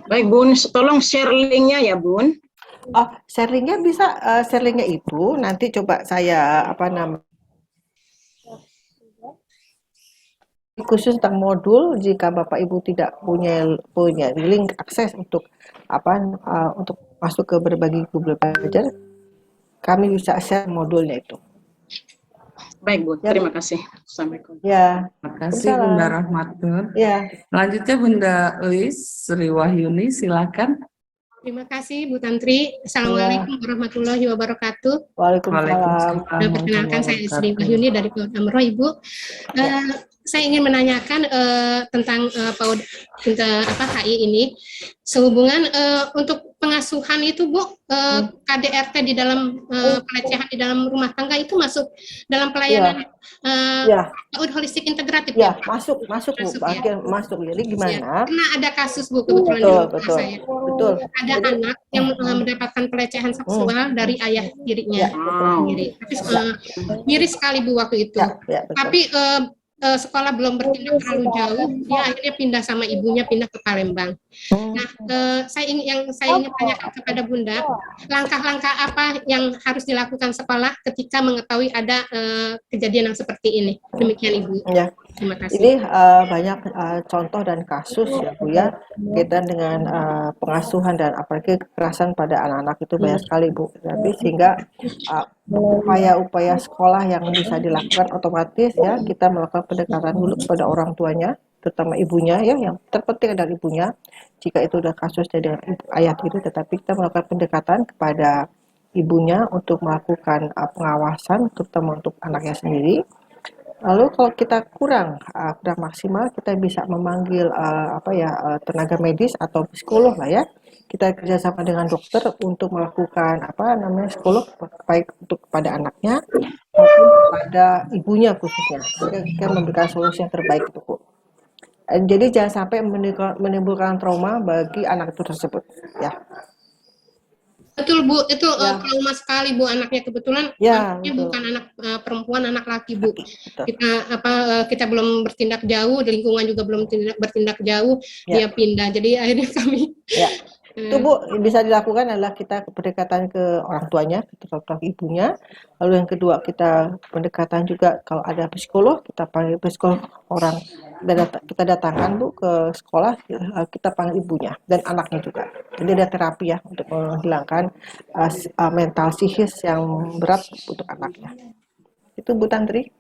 Baik Bun, tolong share linknya ya Bun. Oh, sharingnya bisa, sharingnya itu nanti coba saya khusus tentang modul. Jika Bapak Ibu tidak punya link akses untuk untuk masuk ke berbagai Google belajar, kami bisa share modulnya itu. Baik Bu, Ya, terima kasih. Assalamualaikum. Ya, Terima kasih Bunda Rahmatun. ya. Selanjutnya Bunda Lis Sri Wahyuni, silakan. Terima kasih Bu Tantri. Assalamualaikum warahmatullahi wabarakatuh. Waalaikumsalam. Perkenalkan saya Sri Wahyuni dari PAUD Amro Ibu. Saya ingin menanyakan tentang PAUD HI ini sehubungan untuk pengasuhan itu Bu, KDRT di dalam pelecehan di dalam rumah tangga itu masuk dalam pelayanan PAUD holistik integratif ya? Masuk Bu, bagian masuk. Jadi gimana? Karena ada kasus Bu kebetulan di rumah saya. Betul. Ada anak yang mendapatkan pelecehan seksual dari ayah tirinya sendiri. Tapi miris sekali Bu waktu itu. Tapi sekolah belum bertindak terlalu jauh, dia akhirnya pindah sama ibunya, pindah ke Palembang. Nah, saya ingin tanyakan kepada Bunda, langkah-langkah apa yang harus dilakukan sekolah ketika mengetahui ada kejadian yang seperti ini? Demikian Ibu. Ya. Terima kasih. Ini banyak contoh dan kasus ya Bu ya, kaitan dengan pengasuhan dan apalagi kekerasan pada anak-anak itu banyak sekali Bu. Tapi sehingga upaya-upaya sekolah yang bisa dilakukan otomatis ya, kita melakukan pendekatan dulu kepada orang tuanya, terutama ibunya ya, yang terpenting adalah ibunya. Jika itu sudah kasusnya dengan ayah itu, tetapi kita melakukan pendekatan kepada ibunya untuk melakukan pengawasan, terutama untuk anaknya sendiri. Lalu kalau kita kurang maksimal, kita bisa memanggil tenaga medis atau psikolog lah ya. Kita kerjasama dengan dokter untuk melakukan psikolog baik untuk kepada anaknya maupun kepada ibunya khususnya. Kita memberikan solusi yang terbaik itu Bu. Jadi jangan sampai menimbulkan trauma bagi anak itu tersebut ya. Betul Bu, itu Ya. trauma sekali Bu anaknya, kebetulan Ya, anaknya betul. bukan anak perempuan, anak laki Bu. Betul. Kita belum bertindak jauh, di lingkungan juga belum bertindak jauh, Ya. dia pindah. Jadi akhirnya kami Ya. Itu Bu, bisa dilakukan adalah kita pendekatan ke orang tuanya, ke orang ibunya. Lalu yang kedua kita pendekatan juga kalau ada psikolog, kita panggil psikolog orang, kita datangkan Bu ke sekolah, kita panggil ibunya dan anaknya juga. Jadi ada terapi ya untuk menghilangkan mental psikis yang berat untuk anaknya. Itu Bu Tantri.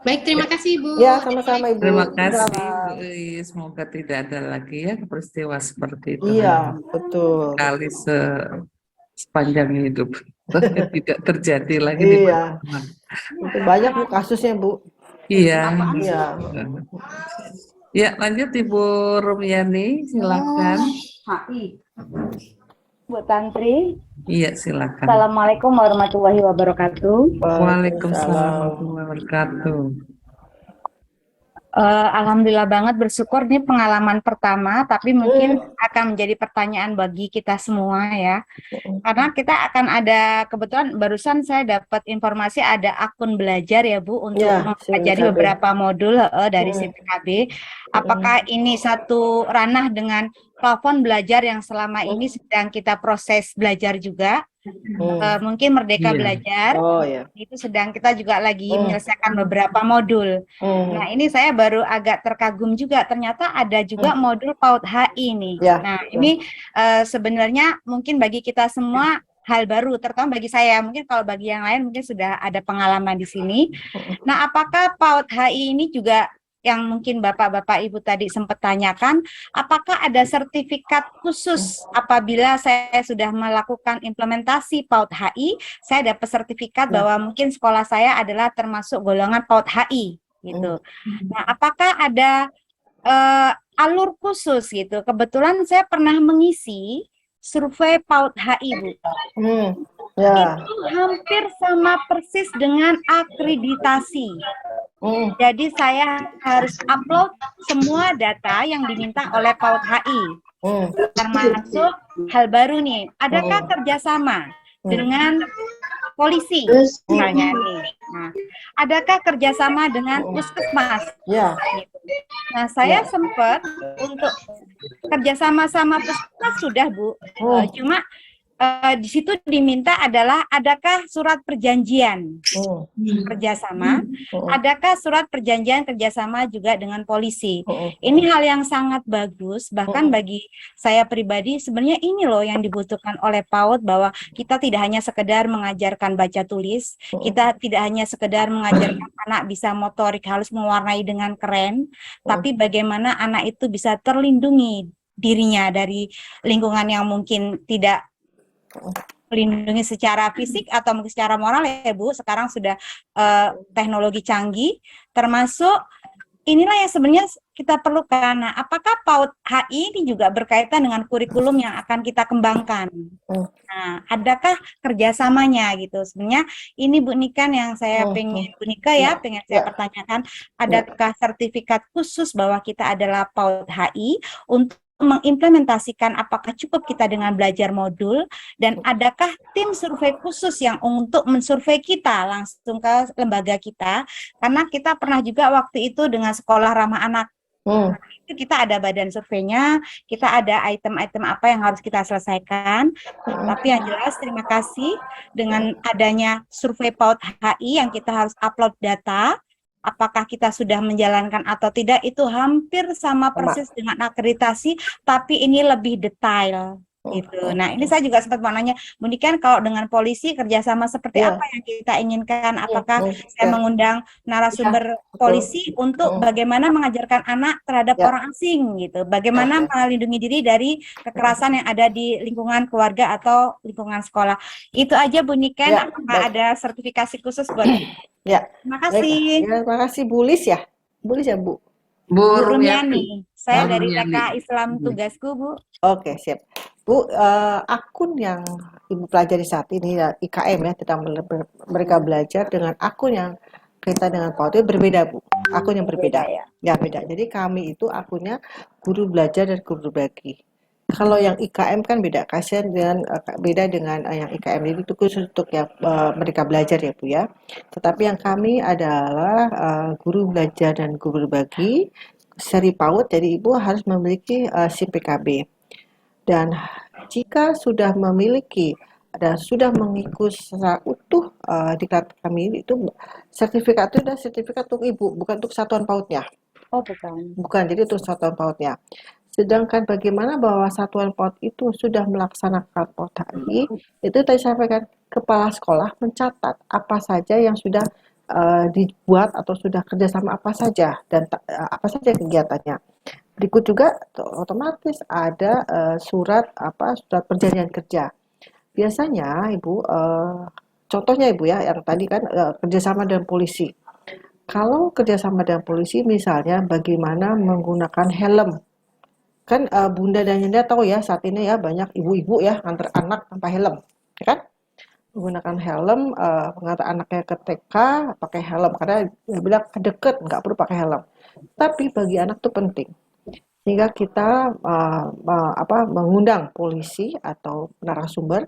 Baik, terima kasih Bu. Ya, sama-sama Ibu. Terima kasih Sama. Bu. Semoga tidak ada lagi ya peristiwa seperti itu. Iya, betul. Kali sepanjang hidup tidak terjadi lagi di Iya. mana-mana. Itu banyak Bu kasusnya Bu. Iya. Iya. Ya, lanjut Ibu Rumiani, silakan. Bu Tantri. Iya, silakan. Assalamualaikum warahmatullahi wabarakatuh. Waalaikumsalam warahmatullahi wabarakatuh. Alhamdulillah banget, bersyukur ini pengalaman pertama, tapi mungkin akan menjadi pertanyaan bagi kita semua ya. Karena kita akan ada, kebetulan barusan saya dapat informasi ada akun belajar ya Bu untuk mempelajari beberapa modul dari CPKB. Apakah ini satu ranah dengan platform belajar yang selama ini sedang kita proses belajar juga? Mungkin Merdeka Belajar itu sedang kita juga lagi menyelesaikan beberapa modul. Nah ini saya baru agak terkagum juga, ternyata ada juga modul PAUD HI nih. Nah ini sebenarnya mungkin bagi kita semua hal baru, terutama bagi saya, mungkin kalau bagi yang lain mungkin sudah ada pengalaman di sini. Nah apakah PAUD HI ini juga yang mungkin Bapak-Bapak Ibu tadi sempat tanyakan, apakah ada sertifikat khusus apabila saya sudah melakukan implementasi PAUD HI, saya dapat sertifikat bahwa mungkin sekolah saya adalah termasuk golongan PAUD HI gitu. Nah, apakah ada alur khusus gitu? Kebetulan saya pernah mengisi survei PAUD HI, Bu. Itu hampir sama persis dengan akreditasi. Jadi saya harus upload semua data yang diminta oleh PAUD HI. Termasuk hal baru nih, adakah kerjasama dengan polisi misalnya nih? Nah, adakah kerjasama dengan puskesmas? Nah, saya sempat untuk kerjasama sama puskesmas sudah Bu, cuma di situ diminta adalah adakah surat perjanjian kerjasama, adakah surat perjanjian kerjasama juga dengan polisi. Ini hal yang sangat bagus, bahkan bagi saya pribadi sebenarnya ini loh yang dibutuhkan oleh PAUD, bahwa kita tidak hanya sekedar mengajarkan baca tulis, kita tidak hanya sekedar mengajarkan anak bisa motorik halus mewarnai dengan keren, tapi bagaimana anak itu bisa terlindungi dirinya dari lingkungan yang mungkin tidak melindungi secara fisik atau mungkin secara moral ya Bu. Sekarang sudah teknologi canggih, termasuk inilah yang sebenarnya kita perlukan. Nah, apakah PAUD HI ini juga berkaitan dengan kurikulum yang akan kita kembangkan? Nah, adakah kerjasamanya gitu? Sebenarnya ini Bu Nikan yang saya pengen, Bu Nika ya, pengen saya pertanyakan, adakah sertifikat khusus bahwa kita adalah PAUD HI untuk mengimplementasikan, apakah cukup kita dengan belajar modul, dan adakah tim survei khusus yang untuk mensurvei kita langsung ke lembaga kita, karena kita pernah juga waktu itu dengan sekolah ramah anak. Itu kita ada badan surveinya, kita ada item-item apa yang harus kita selesaikan. Tapi yang jelas terima kasih dengan adanya survei PAUD HI yang kita harus upload data, apakah kita sudah menjalankan atau tidak, itu hampir sama persis dengan akreditasi, tapi ini lebih detail gitu. Nah, ini saya juga sempat mau nanya, Bu Nikan, kalau dengan polisi kerjasama seperti apa yang kita inginkan? Apakah saya mengundang narasumber polisi untuk bagaimana mengajarkan anak terhadap orang asing gitu? Bagaimana melindungi diri dari kekerasan yang ada di lingkungan keluarga atau lingkungan sekolah? Itu aja Bu Nikan. Apakah ada sertifikasi khusus buat terima kasih. Terima kasih Bu Lis ya. Bu Lis ya Bu. Bu Rumiani. Saya dari TK Islam Tugasku Bu. Oke, siap. Bu, akun yang Ibu pelajari saat ini ya, IKM ya, tentang mereka belajar dengan akun yang kita dengan PAUD itu berbeda Bu. Akun yang berbeda ya, beda. Jadi kami itu akunnya guru belajar dan guru berbagi. Kalau yang IKM kan beda, kasihan dengan beda dengan yang IKM. Jadi itu khusus untuk yang mereka belajar ya Bu ya. Tetapi yang kami adalah guru belajar dan guru berbagi seri PAUD. Jadi Ibu harus memiliki SIM PKB. Dan jika sudah memiliki dan sudah mengikut secara utuh diklat kami itu sertifikat itu adalah sertifikat untuk Ibu, bukan untuk satuan PAUD-nya. Oh, bukan. Bukan, jadi untuk satuan PAUD-nya. Sedangkan bagaimana bahwa satuan PAUD itu sudah melaksanakan PAUD HI, itu tadi saya sampaikan, kepala sekolah mencatat apa saja yang sudah dibuat atau sudah kerjasama apa saja dan apa saja kegiatannya. Berikut juga otomatis ada surat perjanjian kerja. Biasanya Ibu, contohnya Ibu ya, yang tadi kan kerjasama dengan polisi. Kalau kerjasama dengan polisi, misalnya bagaimana menggunakan helm. Kan Bunda dan Yanda tahu ya saat ini ya banyak ibu-ibu ya ngantar anak tanpa helm, ya kan? Menggunakan helm, mengantar anaknya ke TK pakai helm karena dia bilang kedeket nggak perlu pakai helm. Tapi bagi anak itu penting, sehingga kita mengundang polisi atau narasumber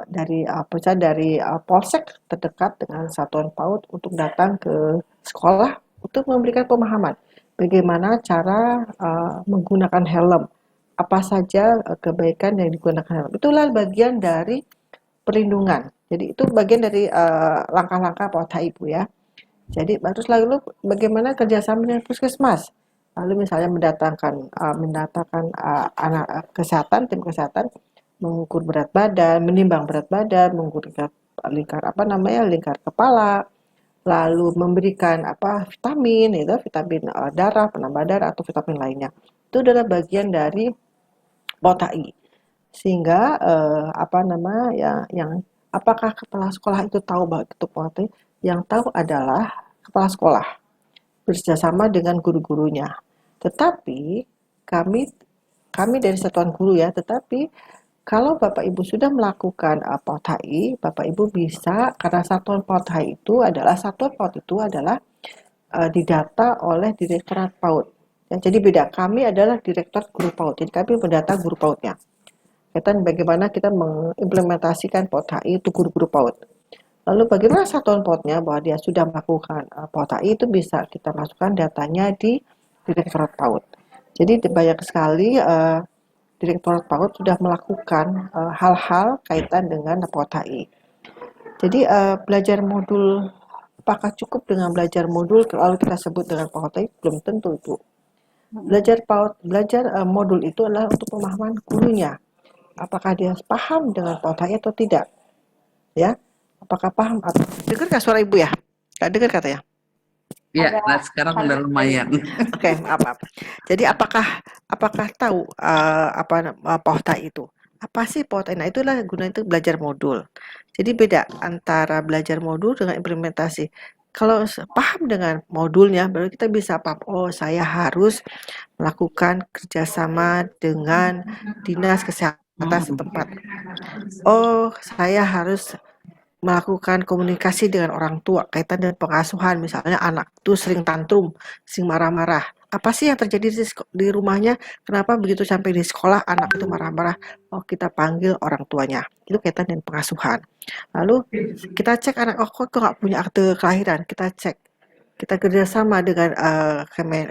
dari polsek terdekat dengan satuan PAUD untuk datang ke sekolah untuk memberikan pemahaman bagaimana cara menggunakan helm, apa saja kebaikan yang digunakan helm. Itulah bagian dari perlindungan. Jadi itu bagian dari langkah-langkah PAUD HI Bu ya. Jadi lalu bagaimana kerjasama dengan puskesmas. Lalu misalnya mendatangkan anak kesehatan, tim kesehatan, mengukur berat badan, menimbang berat badan, mengukur lingkar kepala, lalu memberikan vitamin, vitamin darah, penambah darah atau vitamin lainnya. Itu adalah bagian dari PAUD HI. Sehingga apakah kepala sekolah itu tahu bahwa itu PAUD HI? Yang tahu adalah kepala sekolah bersama dengan guru-gurunya. Tetapi kami dari satuan guru ya, tetapi kalau Bapak Ibu sudah melakukan PAUD HI, Bapak Ibu bisa, karena satuan PAUD HI itu adalah didata oleh Direktorat PAUD. Ya, jadi beda, kami adalah Direktorat Guru PAUD, jadi kami mendata guru PAUD-nya. Kaitan bagaimana kita mengimplementasikan PAUD HI itu guru-guru PAUD. Lalu bagaimana satuan PAUD-nya bahwa dia sudah melakukan PAUD HI itu bisa kita masukkan datanya di Direktorat PAUD. Jadi banyak sekali Direktorat PAUD sudah melakukan hal-hal kaitan dengan PAUD HI. Jadi belajar modul, apakah cukup dengan belajar modul lalu kita sebut dengan PAUD HI? Belum tentu itu. Belajar modul itu adalah untuk pemahaman gurunya. Apakah dia paham dengan PAUD HI atau tidak? Ya, apakah paham? Dengar nggak suara Ibu ya? Nggak dengar katanya? Ya, sekarang udah lumayan. Oke, maaf. Jadi apakah tahu PAUD HI itu? Apa sih PAUD HI? Nah, itulah gunanya itu belajar modul. Jadi beda antara belajar modul dengan implementasi. Kalau paham dengan modulnya, baru kita bisa paham, oh saya harus melakukan kerjasama dengan dinas kesehatan setempat. Oh, saya harus melakukan komunikasi dengan orang tua kaitan dengan pengasuhan, misalnya anak itu sering tantrum, sering marah-marah. Apa sih yang terjadi di rumahnya? Kenapa begitu sampai di sekolah anak itu marah-marah? Oh, kita panggil orang tuanya. Itu kaitan dengan pengasuhan. Lalu kita cek anak, kok nggak punya akte kelahiran? Kita cek. Kita kerjasama dengan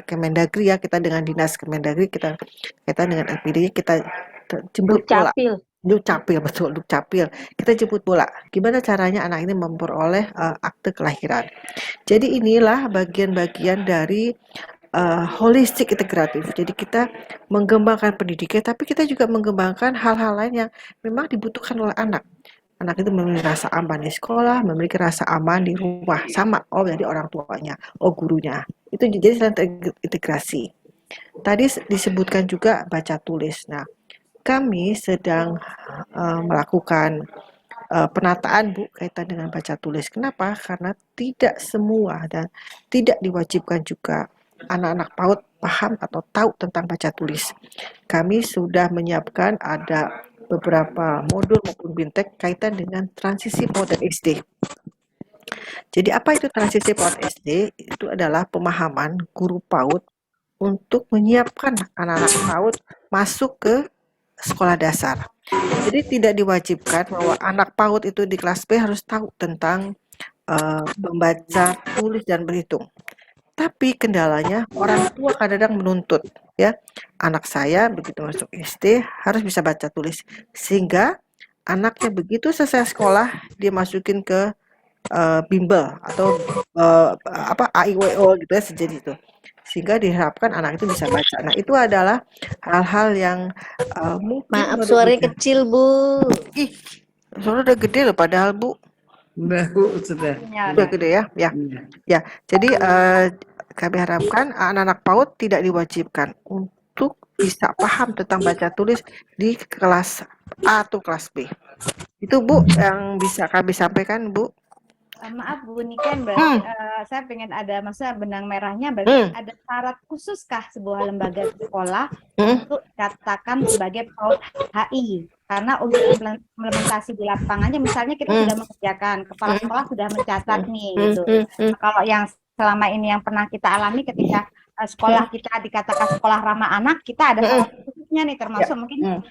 Kemendagri ya, kita dengan dinas Kemendagri, kita kaitan dengan LPD, kita jemput bola. Dukcapil, betul, Dukcapil. Kita jemput bola. Gimana caranya anak ini memperoleh akte kelahiran. Jadi inilah bagian-bagian dari holistik integratif. Jadi kita mengembangkan pendidikan, tapi kita juga mengembangkan hal-hal lain yang memang dibutuhkan oleh anak. Anak itu memiliki rasa aman di sekolah, memiliki rasa aman di rumah. Sama, jadi orang tuanya, gurunya. Itu jadi selain integrasi. Tadi disebutkan juga baca tulis. Nah, kami sedang melakukan penataan Bu kaitan dengan baca tulis. Kenapa? Karena tidak semua dan tidak diwajibkan juga anak-anak PAUD paham atau tahu tentang baca tulis. Kami sudah menyiapkan ada beberapa modul maupun bintek kaitan dengan transisi PAUD dan SD. Jadi apa itu transisi PAUD SD? Itu adalah pemahaman guru PAUD untuk menyiapkan anak-anak PAUD masuk ke sekolah dasar. Jadi tidak diwajibkan bahwa anak PAUD itu di kelas B harus tahu tentang membaca, tulis, dan berhitung. Tapi kendalanya orang tua kadang-kadang menuntut, ya, anak saya begitu masuk SD harus bisa baca tulis, sehingga anaknya begitu selesai sekolah dia masukin ke bimbel atau AIWO gitu ya, sejenis itu, sehingga diharapkan anak itu bisa baca. Nah, itu adalah hal-hal yang mungkin Maaf, suaranya kecil, Bu. Ih, suara udah gede loh padahal, Bu. Udah, Bu, sudah. Udah gede ya? Ya. Ya. Jadi kami harapkan anak-anak PAUD tidak diwajibkan untuk bisa paham tentang baca tulis di kelas A atau kelas B. Itu, Bu, yang bisa kami sampaikan, Bu. Maaf Bu Niken, berarti saya pengen ada maksudnya benang merahnya, berarti ada syarat khususkah sebuah lembaga sekolah untuk dikatakan sebagai PAUD HI? Karena untuk implementasi di lapangannya, misalnya kita sudah mengerjakan, kepala sekolah sudah mencatat nih, gitu. Kalau yang selama ini yang pernah kita alami ketika sekolah kita dikatakan sekolah ramah anak, kita ada syarat khususnya nih, termasuk mungkin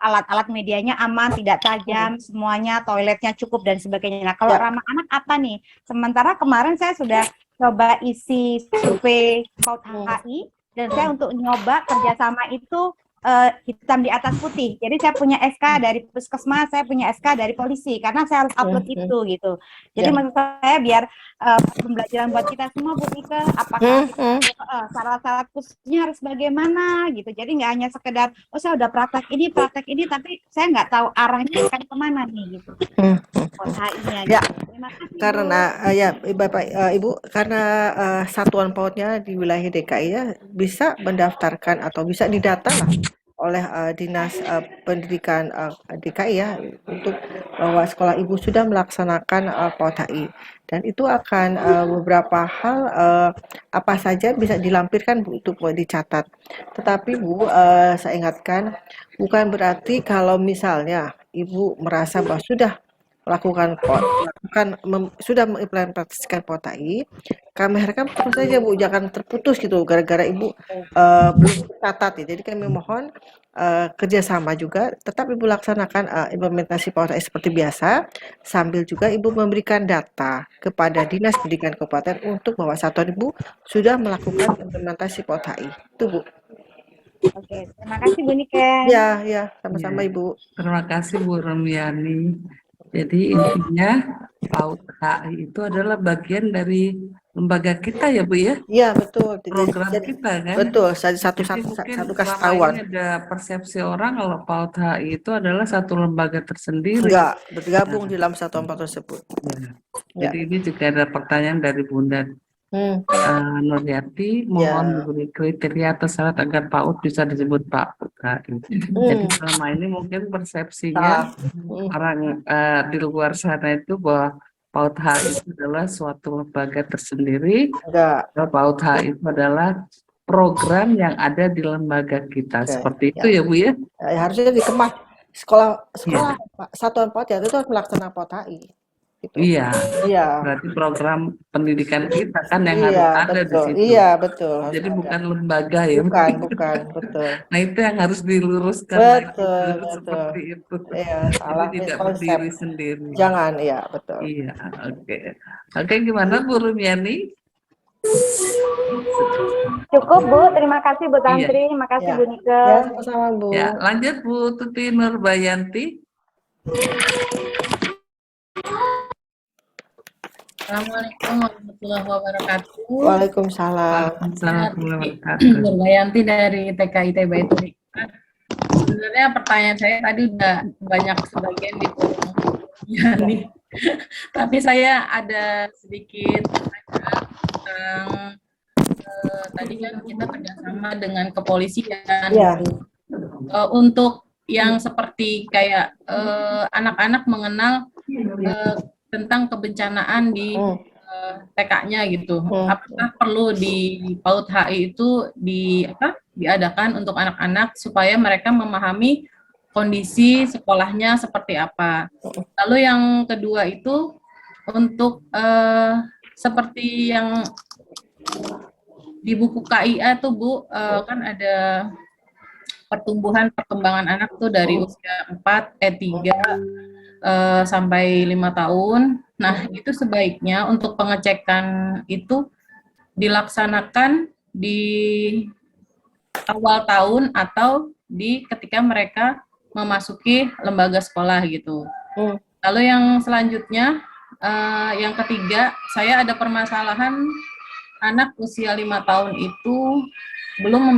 alat-alat medianya aman, tidak tajam, semuanya, toiletnya cukup dan sebagainya. Nah, kalau ramah anak apa nih? Sementara kemarin saya sudah coba isi survei PAUD HI dan saya untuk nyoba kerjasama itu hitam di atas putih. Jadi saya punya SK dari puskesmas, saya punya SK dari polisi, karena saya harus upload itu gitu. Jadi maksud saya biar pembelajaran buat kita semua, Bu Ika, apakah syarat-syarat khususnya harus bagaimana gitu. Jadi nggak hanya sekedar, oh saya udah praktek ini, tapi saya nggak tahu arahnya akan kemana nih gitu. HI-nya. Ya, karena ya Bapak Ibu, karena satuan PAUD-nya di wilayah DKI ya bisa mendaftarkan atau bisa didata lah oleh Dinas Pendidikan DKI ya, untuk bahwa sekolah ibu sudah melaksanakan PAUD HI, dan itu akan beberapa hal apa saja bisa dilampirkan, Bu, untuk dicatat. Tetapi Bu, saya ingatkan, bukan berarti kalau misalnya Ibu merasa bahwa sudah sudah mengimplementasikan PAUD HI, kami harapkan terus saja, Bu, jangan terputus gitu gara-gara Ibu belum tercatat ya. Jadi kami mohon kerjasama juga, tetap Ibu laksanakan implementasi PAUD HI seperti biasa, sambil juga Ibu memberikan data kepada Dinas Pendidikan Kabupaten untuk bahwa satuan Ibu sudah melakukan implementasi PAUD HI. Itu, Bu. Oke, terima kasih Bu Niken. Ya, sama-sama Ibu. Terima kasih Bu Romiani. Jadi intinya PAUD HI itu adalah bagian dari lembaga kita ya Bu ya? Iya betul. Program kita kan? Betul. Satu kasih-tahuan. Ini ada persepsi orang kalau PAUD HI itu adalah satu lembaga tersendiri. Enggak, bergabung di dalam satuan PAUD tersebut. Jadi ini juga ada pertanyaan dari Bunda Nuryati, mohon diberi kriteria atau syarat agar PAUD bisa disebut PAUD HI. Jadi selama ini mungkin persepsinya orang di luar sana itu bahwa PAUD HI itu adalah suatu lembaga tersendiri. PAUD HI itu adalah program yang ada di lembaga kita. Seperti itu ya Bu ya? Harusnya dikemas sekolah satuan PAUD itu harus melaksanakan PAUD HI. Gitu. Iya. Berarti program pendidikan kita kan yang harus ada di situ. Iya, betul. Jadi bukan lembaga ya. Bukan, betul. Nah, itu yang harus diluruskan. Betul. Seperti itu. Iya, salah. Jadi tidak berdiri sendiri. Jangan, iya, betul. Iya, oke, gimana Bu Rumiani? Cukup Bu, terima kasih Bu Tantri, terima kasih Bu Niken. Ya, sama-sama Bu. Ya, lanjut Bu Tuti Nurbayanti. Assalamualaikum warahmatullahi wabarakatuh. Waalaikumsalam. Nurbayanti dari TKIT Baitur Hikmat. Sebenarnya pertanyaan saya tadi udah banyak sebagian di Yani. Tapi saya ada sedikit pertanyaan tentang tadi kan kita kerjasama dengan kepolisian. Untuk yang seperti kayak anak-anak mengenal tentang kebencanaan di TK-nya gitu. Apakah perlu di PAUD HI itu diadakan untuk anak-anak supaya mereka memahami kondisi sekolahnya seperti apa. Lalu yang kedua itu untuk seperti yang di buku KIA tuh Bu, kan ada pertumbuhan perkembangan anak tuh dari usia 3 sampai 5 tahun. Nah, itu sebaiknya untuk pengecekan itu dilaksanakan di awal tahun atau ketika mereka memasuki lembaga sekolah gitu. Lalu yang selanjutnya, yang ketiga, saya ada permasalahan anak usia 5 tahun itu belum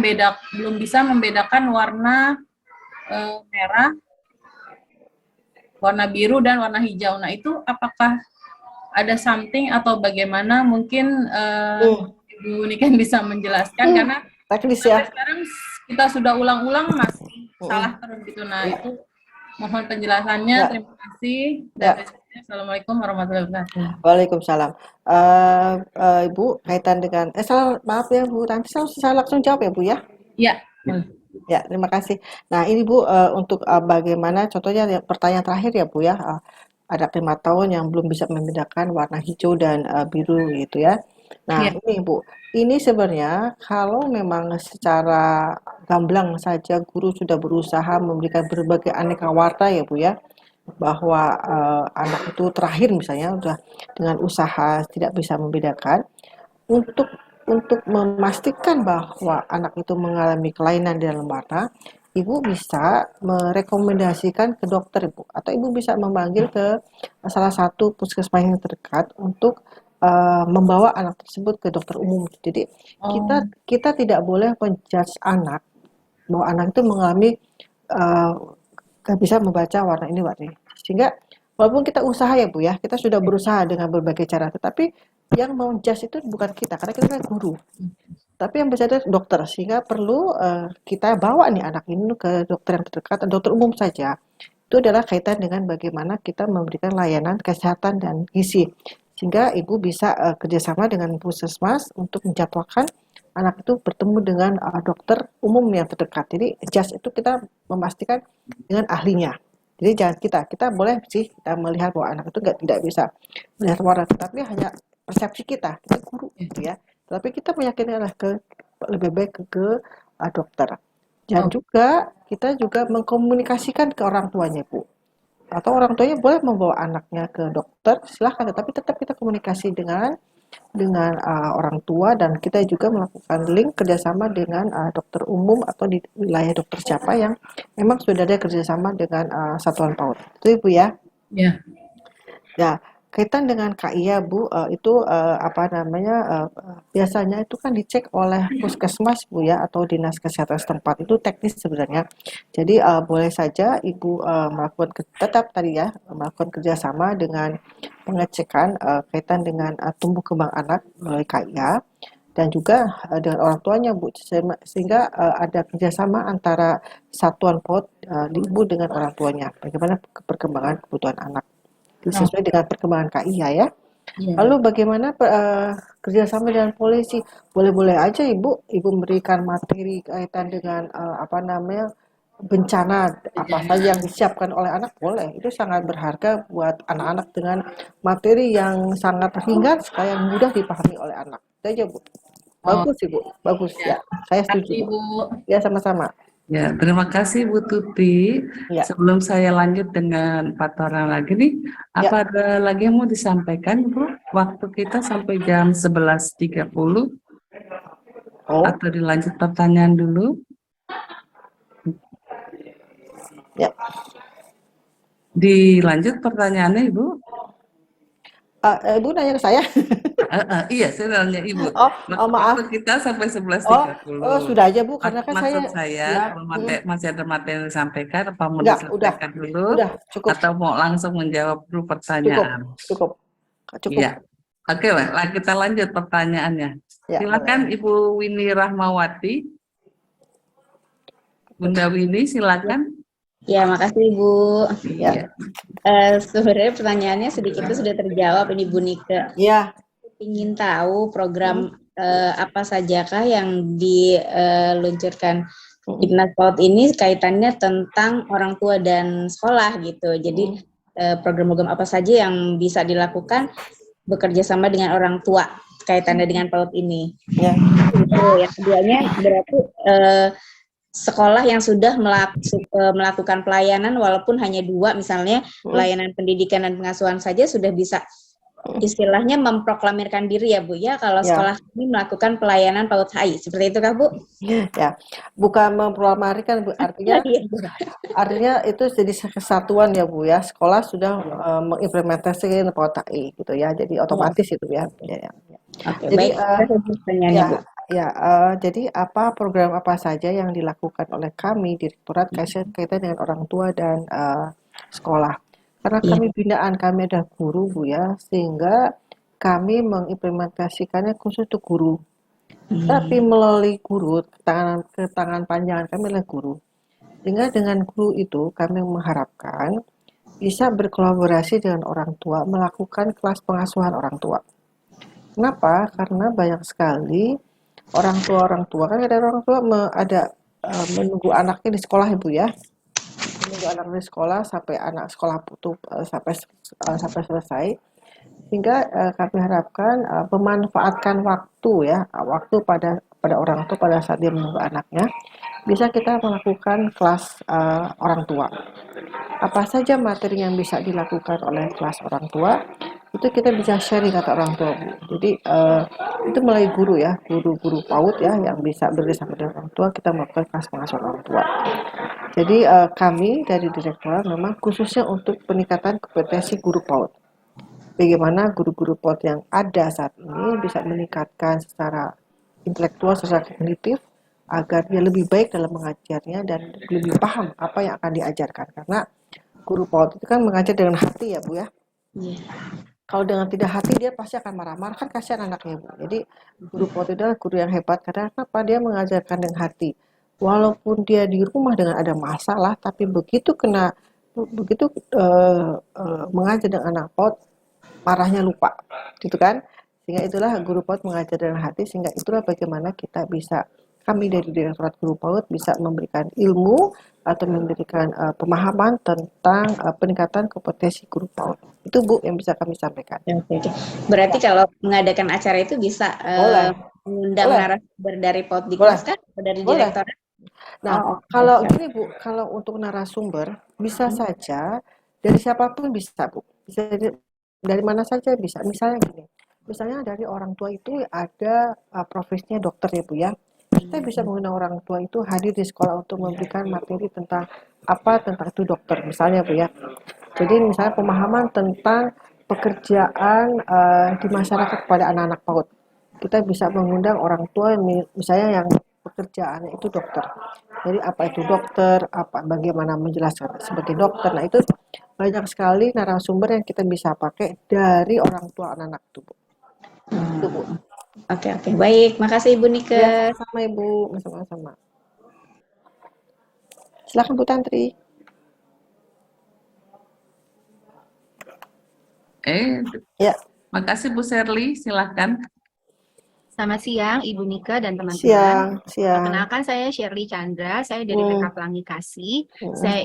bisa membedakan warna merah, warna biru dan warna hijau. Nah, itu apakah ada something atau bagaimana? Mungkin Ibu Nika bisa menjelaskan karena teknis ya. Sekarang kita sudah ulang-ulang masih salah terus gitu. Nah, itu mohon penjelasannya. Terima kasih. Assalamualaikum warahmatullahi wabarakatuh. Waalaikumsalam. Ibu, kaitan dengan maaf ya Bu, nanti saya langsung jawab ya Bu ya. Iya. Ya, terima kasih. Nah, ini Bu, untuk bagaimana contohnya pertanyaan terakhir ya Bu ya. Ada 5 tahun yang belum bisa membedakan warna hijau dan biru gitu ya. Nah, ini Bu, ini sebenarnya kalau memang secara gamblang saja guru sudah berusaha memberikan berbagai aneka warna ya Bu ya, bahwa anak itu terakhir misalnya sudah dengan usaha tidak bisa membedakan, untuk memastikan bahwa anak itu mengalami kelainan di dalam warna, Ibu bisa merekomendasikan ke dokter Ibu, atau Ibu bisa memanggil ke salah satu puskesmas yang terdekat untuk membawa anak tersebut ke dokter umum. Jadi kita tidak boleh menjudge anak bahwa anak itu mengalami gak bisa membaca warna ini warna ini. Sehingga walaupun kita usaha ya Bu ya, kita sudah berusaha dengan berbagai cara, tetapi yang mau judge itu bukan kita, karena kita kan guru. Tapi yang bisa ada dokter, sehingga perlu kita bawa nih anak ini ke dokter yang terdekat, dokter umum saja. Itu adalah kaitan dengan bagaimana kita memberikan layanan kesehatan dan gizi. Sehingga Ibu bisa kerjasama dengan puskesmas untuk menjadwalkan anak itu bertemu dengan dokter umum yang terdekat. Jadi judge itu kita memastikan dengan ahlinya. Jadi jangan kita boleh sih kita melihat bahwa anak itu tidak bisa melihat warna, tapi hanya persepsi kita guru gitu ya. Tapi kita meyakinkan lebih baik ke dokter. Dan juga kita juga mengkomunikasikan ke orang tuanya Bu. Atau orang tuanya boleh membawa anaknya ke dokter, silahkan, tetapi tetap kita komunikasi dengan orang tua, dan kita juga melakukan link kerjasama dengan dokter umum atau di wilayah dokter siapa yang memang sudah ada kerjasama dengan satuan PAUD. Itu Ibu ya. Ya. Ya, kaitan dengan KIA Bu, itu biasanya itu kan dicek oleh puskesmas Bu ya, atau dinas kesehatan setempat. Itu teknis sebenarnya. Jadi boleh saja Ibu tetap tadi ya melakukan kerjasama dengan pengecekan kaitan dengan tumbuh kembang anak melalui KIA, dan juga dengan orang tuanya Bu, sehingga ada kerjasama antara satuan PAUD Ibu dengan orang tuanya, bagaimana perkembangan kebutuhan anak sesuai dengan perkembangan KIA ya. Lalu bagaimana kerjasama dengan polisi? Boleh-boleh aja Ibu memberikan materi kaitan dengan bencana apa saja yang disiapkan oleh anak, boleh. Itu sangat berharga buat anak-anak dengan materi yang sangat ringan supaya mudah dipahami oleh anak. Itu aja Bu. Bagus Ibu, bagus ya. Saya setuju Bu. Ya, sama-sama. Ya, terima kasih Bu Tuti. Ya. Sebelum saya lanjut dengan 4 orang lagi nih, apa ada lagi yang mau disampaikan Bu? Waktu kita sampai jam 11.30. Atau dilanjut pertanyaan dulu? Ya. Dilanjut pertanyaannya Ibu? Ibu nanya ke saya? Iya, saya nanya Ibu. Maaf. Waktu kita sampai 11.30. Sudah aja Bu, karena kan maksud saya masih ada materi yang disampaikan, apa mau disampaikan dulu? Udah, cukup. Atau mau langsung menjawab dulu pertanyaan? Cukup. Iya. Oke, kita lanjut pertanyaannya. Ya, silakan Ibu Winnie Rahmawati. Bunda Winnie, silakan. Ya, makasih Bu. Ya. Sebenarnya pertanyaannya sedikit itu sudah terjawab ini Bu Nika. Ya. Ingin tahu program apa sajakah yang diluncurkan Dinas PAUD ini kaitannya tentang orang tua dan sekolah gitu. Jadi program-program apa saja yang bisa dilakukan bekerja sama dengan orang tua kaitannya dengan PAUD ini. Ya. Itu yang keduanya berarti sekolah yang sudah melakukan pelayanan walaupun hanya 2 misalnya pelayanan pendidikan dan pengasuhan saja sudah bisa istilahnya memproklamirkan diri ya Bu ya kalau sekolah ini melakukan pelayanan PAUD HI seperti itu kah Bu? Ya, bukan memproklamirkan Bu, artinya itu jadi kesatuan ya Bu ya, sekolah sudah mengimplementasikan PAUD HI gitu ya, jadi otomatis itu ya. Oke, Jadi baik. jadi program apa saja yang dilakukan oleh kami Direktorat kaitan dengan orang tua dan sekolah. Karena kami binaan, kami ada guru Bu ya, sehingga kami mengimplementasikannya khusus untuk guru. Tapi melalui guru, tangan panjangan kami adalah guru. Sehingga dengan guru itu kami mengharapkan bisa berkolaborasi dengan orang tua, melakukan kelas pengasuhan orang tua. Kenapa? Karena banyak sekali orang tua kan ada orang tua menunggu anaknya di sekolah Ibu ya. Menunggu anak di sekolah sampai anak sekolah putus sampai selesai, sehingga kami harapkan memanfaatkan waktu pada orang tua pada saat dia menunggu anaknya, bisa kita melakukan kelas orang tua. Apa saja materi yang bisa dilakukan oleh kelas orang tua itu kita bisa sharing kata orang tua Bu. Jadi itu melalui guru ya, guru-guru PAUD ya yang bisa bekerjasama dengan orang tua, kita melakukan kelas pengasuhan orang tua. Jadi kami dari Direktorat memang khususnya untuk peningkatan kompetensi guru PAUD. Bagaimana guru-guru PAUD yang ada saat ini bisa meningkatkan secara intelektual, secara kognitif, agar dia lebih baik dalam mengajarnya dan lebih paham apa yang akan diajarkan. Karena guru PAUD itu kan mengajar dengan hati ya Bu ya. Kalau dengan tidak hati dia pasti akan marah-marah, kan kasihan anaknya Bu. Jadi guru PAUD itu adalah guru yang hebat karena apa? Dia mengajarkan dengan hati. Walaupun dia di rumah dengan ada masalah, tapi begitu mengajar dengan anak PAUD, marahnya lupa, gitu kan? Sehingga itulah guru PAUD mengajar dengan hati, sehingga itulah bagaimana kami dari Direktorat Guru PAUD bisa memberikan ilmu atau memberikan pemahaman tentang peningkatan kompetensi guru PAUD. Itu Bu yang bisa kami sampaikan. Oke. Berarti kalau mengadakan acara itu bisa mengundang narasumber dari PAUD di kelas kan? Dari Direktorat? Nah, kalau gini Bu, kalau untuk narasumber bisa saja dari siapapun bisa Bu. Bisa dari mana saja bisa. Misalnya gini, misalnya dari orang tua itu ada profesinya dokter ya Bu ya. Kita bisa mengundang orang tua itu hadir di sekolah untuk memberikan materi tentang itu dokter misalnya Bu ya. Jadi misalnya pemahaman tentang pekerjaan di masyarakat kepada anak-anak PAUD. Kita bisa mengundang orang tua misalnya yang pekerjaannya itu dokter. Jadi apa itu dokter, bagaimana menjelaskan sebagai dokter. Nah itu banyak sekali narasumber yang kita bisa pakai dari orang tua anak-anak itu Bu. Itu Bu. Oke, baik. Makasih Ibu Nike. Ya, sama Ibu, sama-sama. Silakan Bu Tantri. Makasih Bu Sherly, silakan. Selamat siang Ibu Nika dan teman-teman. Siang. Perkenalkan saya Shirley Chandra, saya dari PK Pelangi Kasih.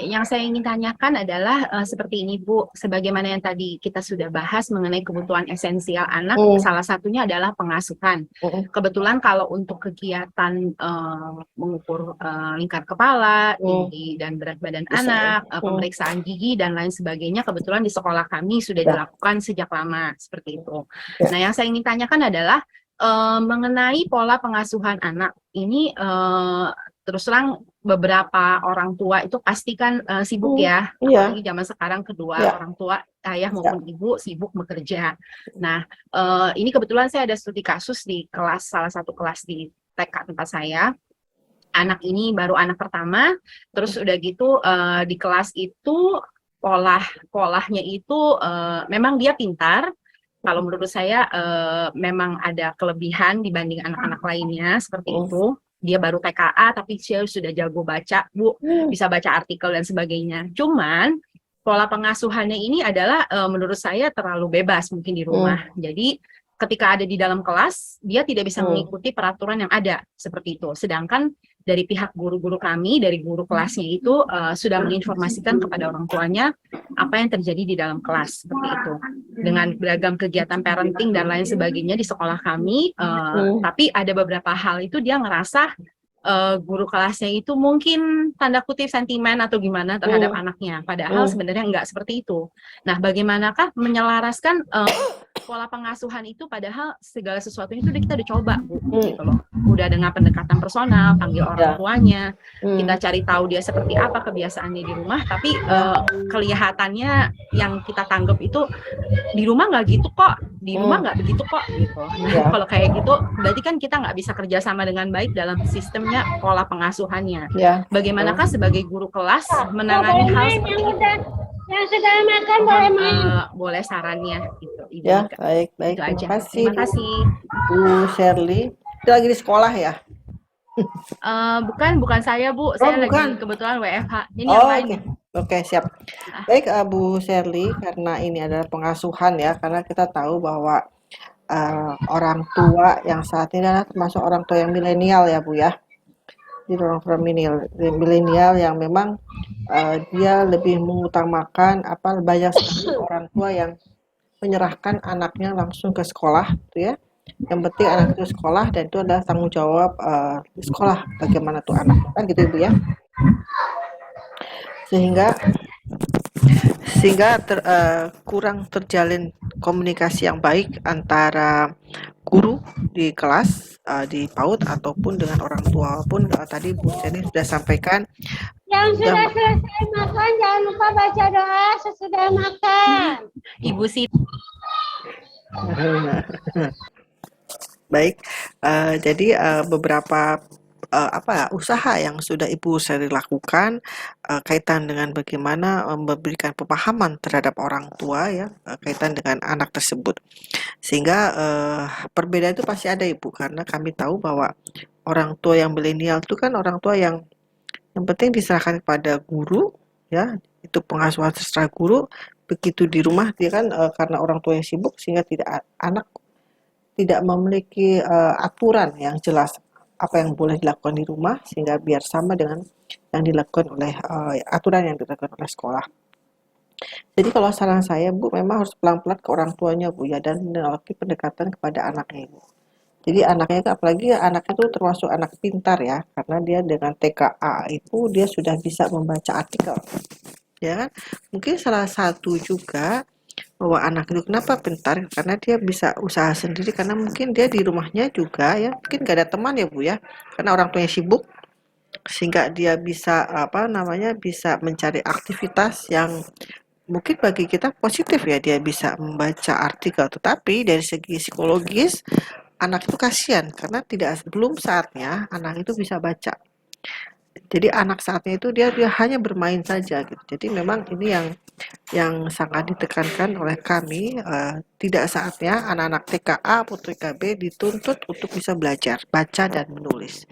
Yang saya ingin tanyakan adalah seperti ini Bu, sebagaimana yang tadi kita sudah bahas mengenai kebutuhan esensial anak, salah satunya adalah pengasuhan. Kebetulan kalau untuk kegiatan mengukur lingkar kepala, tinggi dan berat badan anak, pemeriksaan gigi dan lain sebagainya, kebetulan di sekolah kami sudah dilakukan sejak lama seperti itu. Nah, yang saya ingin tanyakan adalah mengenai pola pengasuhan anak ini, terus terang beberapa orang tua itu pastikan sibuk ya, apalagi zaman sekarang orang tua ayah maupun ibu sibuk bekerja. Nah, ini kebetulan saya ada studi kasus di salah satu kelas di TK tempat saya. Anak ini baru anak pertama, terus udah gitu di kelas itu polahnya itu memang dia pintar. Kalau menurut saya memang ada kelebihan dibanding anak-anak lainnya seperti itu. Dia baru TKA tapi dia sudah jago baca Bu, bisa baca artikel dan sebagainya. Cuman pola pengasuhannya ini adalah menurut saya terlalu bebas mungkin di rumah. Jadi ketika ada di dalam kelas dia tidak bisa mengikuti peraturan yang ada seperti itu. Sedangkan dari pihak guru-guru kami, dari guru kelasnya itu sudah menginformasikan kepada orang tuanya apa yang terjadi di dalam kelas seperti itu. Dengan beragam kegiatan parenting dan lain sebagainya di sekolah kami, tapi ada beberapa hal itu dia ngerasa guru kelasnya itu mungkin tanda kutip sentimen atau gimana terhadap anaknya. Padahal sebenarnya enggak seperti itu. Nah, bagaimanakah menyelaraskan pola pengasuhan itu padahal segala sesuatunya itu kita udah coba, Bu, gitu loh. Udah dengan pendekatan personal, panggil orang tuanya, kita cari tahu dia seperti apa kebiasaannya di rumah, tapi kelihatannya yang kita tanggap itu di rumah nggak gitu kok, di rumah nggak begitu kok, gitu. Nah, kalau kayak gitu, berarti kan kita nggak bisa kerjasama dengan baik dalam sistemnya pola pengasuhannya. Bagaimanakah sebagai guru kelas menangani hal seperti itu? Yang sudah makan boleh main. Boleh sarannya gitu. Ibu Ya, Nika. baik. Itu Terima aja. kasih. Terima kasih. Bu Shirley. Itu lagi di sekolah ya? Bukan saya, Bu. Saya lagi kebetulan WFH. Ini yang lain. Oke, siap. Baik, Bu Shirley, karena ini adalah pengasuhan ya, karena kita tahu bahwa orang tua yang saat ini adalah termasuk orang tua yang milenial ya, Bu ya. Jadi orang tua milenial yang memang dia lebih mengutamakan banyak sekali orang tua yang menyerahkan anaknya langsung ke sekolah, gitu ya. Yang penting anak itu sekolah dan itu adalah tanggung jawab di sekolah bagaimana tuh anak, kan gitu Ibu ya. Sehingga kurang terjalin komunikasi yang baik antara guru di kelas di PAUD ataupun dengan orang tua. Walaupun tadi Bu Jenny sudah sampaikan yang sudah selesai makan jangan lupa baca doa sesudah makan. Ibu Siti. Baik, jadi beberapa usaha yang sudah Ibu Shirley lakukan kaitan dengan bagaimana memberikan pemahaman terhadap orang tua ya kaitan dengan anak tersebut, sehingga perbedaan itu pasti ada Ibu, karena kami tahu bahwa orang tua yang milenial itu kan orang tua yang penting diserahkan kepada guru ya, itu pengasuhan secara guru. Begitu di rumah dia kan karena orang tua yang sibuk sehingga anak tidak memiliki aturan yang jelas apa yang boleh dilakukan di rumah, sehingga biar sama dengan yang dilakukan oleh aturan yang dilakukan oleh sekolah. Jadi kalau saran saya Bu, memang harus pelan-pelan ke orang tuanya Bu ya, dan melakukan pendekatan kepada anaknya Ibu. Jadi anaknya itu, apalagi anaknya itu termasuk anak pintar ya, karena dia dengan TKA itu dia sudah bisa membaca artikel, ya kan? Mungkin salah satu juga bahwa anak itu kenapa pintar, karena dia bisa usaha sendiri, karena mungkin dia di rumahnya juga ya mungkin gak ada teman ya Bu ya, karena orang tuanya sibuk, sehingga dia bisa bisa mencari aktivitas yang mungkin bagi kita positif ya, dia bisa membaca artikel. Tetapi dari segi psikologis anak itu kasihan karena belum saatnya anak itu bisa baca. Jadi anak saatnya itu dia hanya bermain saja gitu. Jadi memang ini yang sangat ditekankan oleh kami, tidak saatnya anak-anak TKA atau TKB dituntut untuk bisa belajar baca dan menulis.